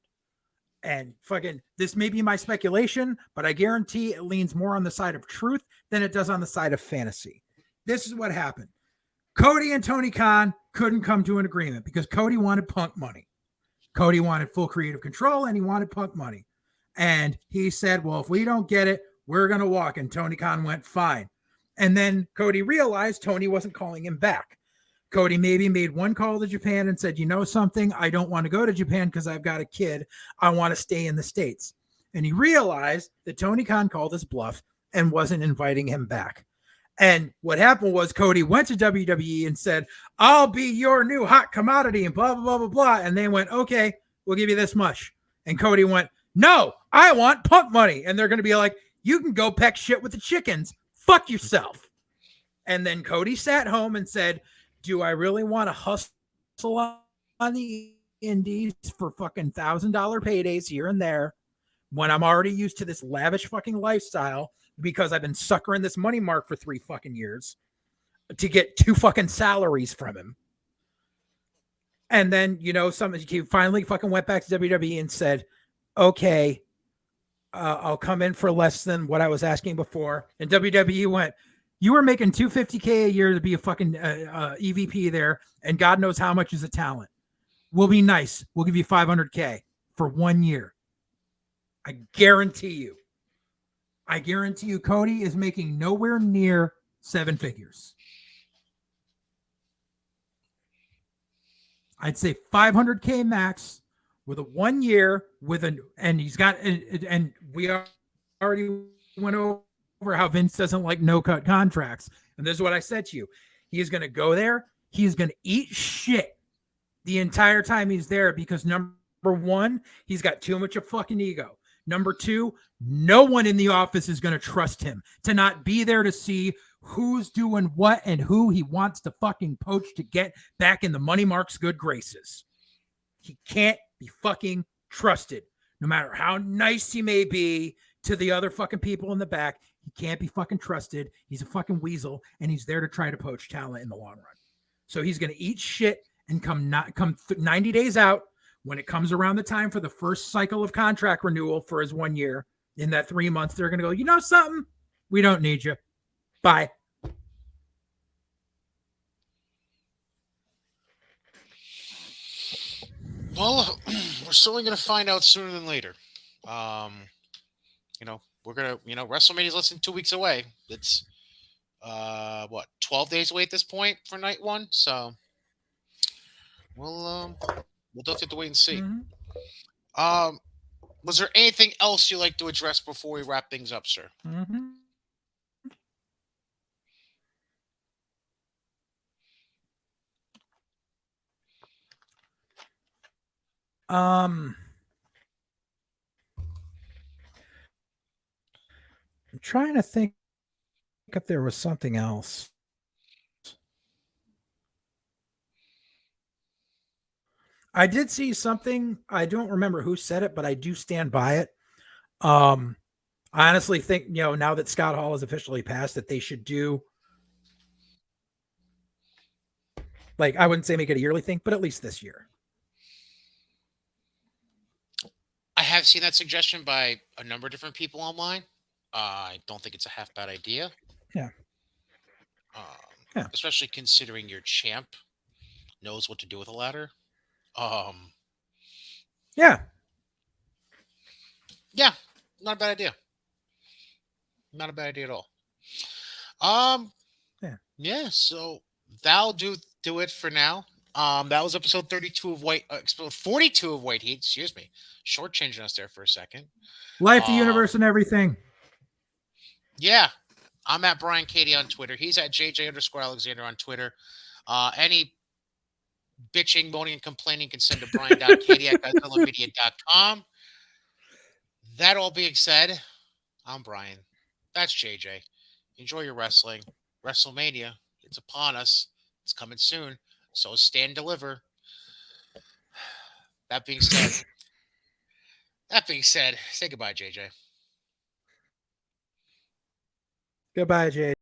And fucking, this may be my speculation, but I guarantee it leans more on the side of truth than it does on the side of fantasy. This is what happened. Cody and Tony Khan couldn't come to an agreement because Cody wanted Punk money. Cody wanted full creative control and he wanted Punk money. And he said, well, if we don't get it, we're going to walk. And Tony Khan went, fine. And then Cody realized Tony wasn't calling him back. Cody maybe made one call to Japan and said, you know something? I don't want to go to Japan because I've got a kid. I want to stay in the States. And he realized that Tony Khan called his bluff and wasn't inviting him back. And what happened was Cody went to WWE and said, I'll be your new hot commodity and blah, blah, blah, blah, blah. And they went, okay, we'll give you this much. And Cody went, no, I want Punk money. And they're going to be like, you can go peck shit with the chickens. Fuck yourself. And then Cody sat home and said, do I really want to hustle on the indies for fucking $1,000 paydays here and there when I'm already used to this lavish fucking lifestyle because I've been suckering this money mark for 3 fucking years to get 2 fucking salaries from him? And then, he finally fucking went back to WWE and said, okay, I'll come in for less than what I was asking before. And WWE went, you were making $250K a year to be a fucking EVP there, and God knows how much is a talent. We'll be nice. We'll give you $500K for 1 year. I guarantee you, Cody is making nowhere near 7 figures. I'd say $500K max with a 1 year and he's got, and we already went over how Vince doesn't like no-cut contracts. And this is what I said to you. He is going to go there. He's going to eat shit the entire time he's there because number one, he's got too much of fucking ego. Number two, no one in the office is going to trust him to not be there to see who's doing what and who he wants to fucking poach to get back in the Money Mark's good graces. He can't be fucking trusted. No matter how nice he may be to the other fucking people in the back, he can't be fucking trusted. He's a fucking weasel, and he's there to try to poach talent in the long run. So he's going to eat shit and come 90 days out. When it comes around the time for the first cycle of contract renewal for his 1 year, in that 3 months, they're going to go, you know something? We don't need you. Bye. Well, we're certainly going to find out sooner than later. We're going to, WrestleMania's less than 2 weeks away. It's, 12 days away at this point for night one. So we'll definitely have to wait and see. Mm-hmm. Was there anything else you'd like to address before we wrap things up, sir? Mm-hmm. I'm trying to think if there was something else. I did see something. I don't remember who said it, but I do stand by it. Um, I honestly think, now that Scott Hall has officially passed, that they should do, like, I wouldn't say make it a yearly thing, but at least this year. I have seen that suggestion by a number of different people online. I don't think it's a half bad idea. Yeah. Yeah. Especially considering your champ knows what to do with a ladder. Um, Yeah. yeah, not a bad idea. Not a bad idea at all. Um, Yeah. yeah. So that'll do it for now. That was episode 32 of episode 42 of White Heat. Excuse me, shortchanging us there for a second. Life, the universe, and everything. Yeah, I'm at Brian Katie on Twitter. He's at JJ_Alexander on Twitter. Any bitching, moaning, and complaining can send to Brian.Katie@GodzillaMedia.com. That all being said, I'm Brian. That's JJ. Enjoy your wrestling. WrestleMania, it's upon us. It's coming soon. So stand deliver. That being said, say goodbye, JJ. Goodbye, Jay.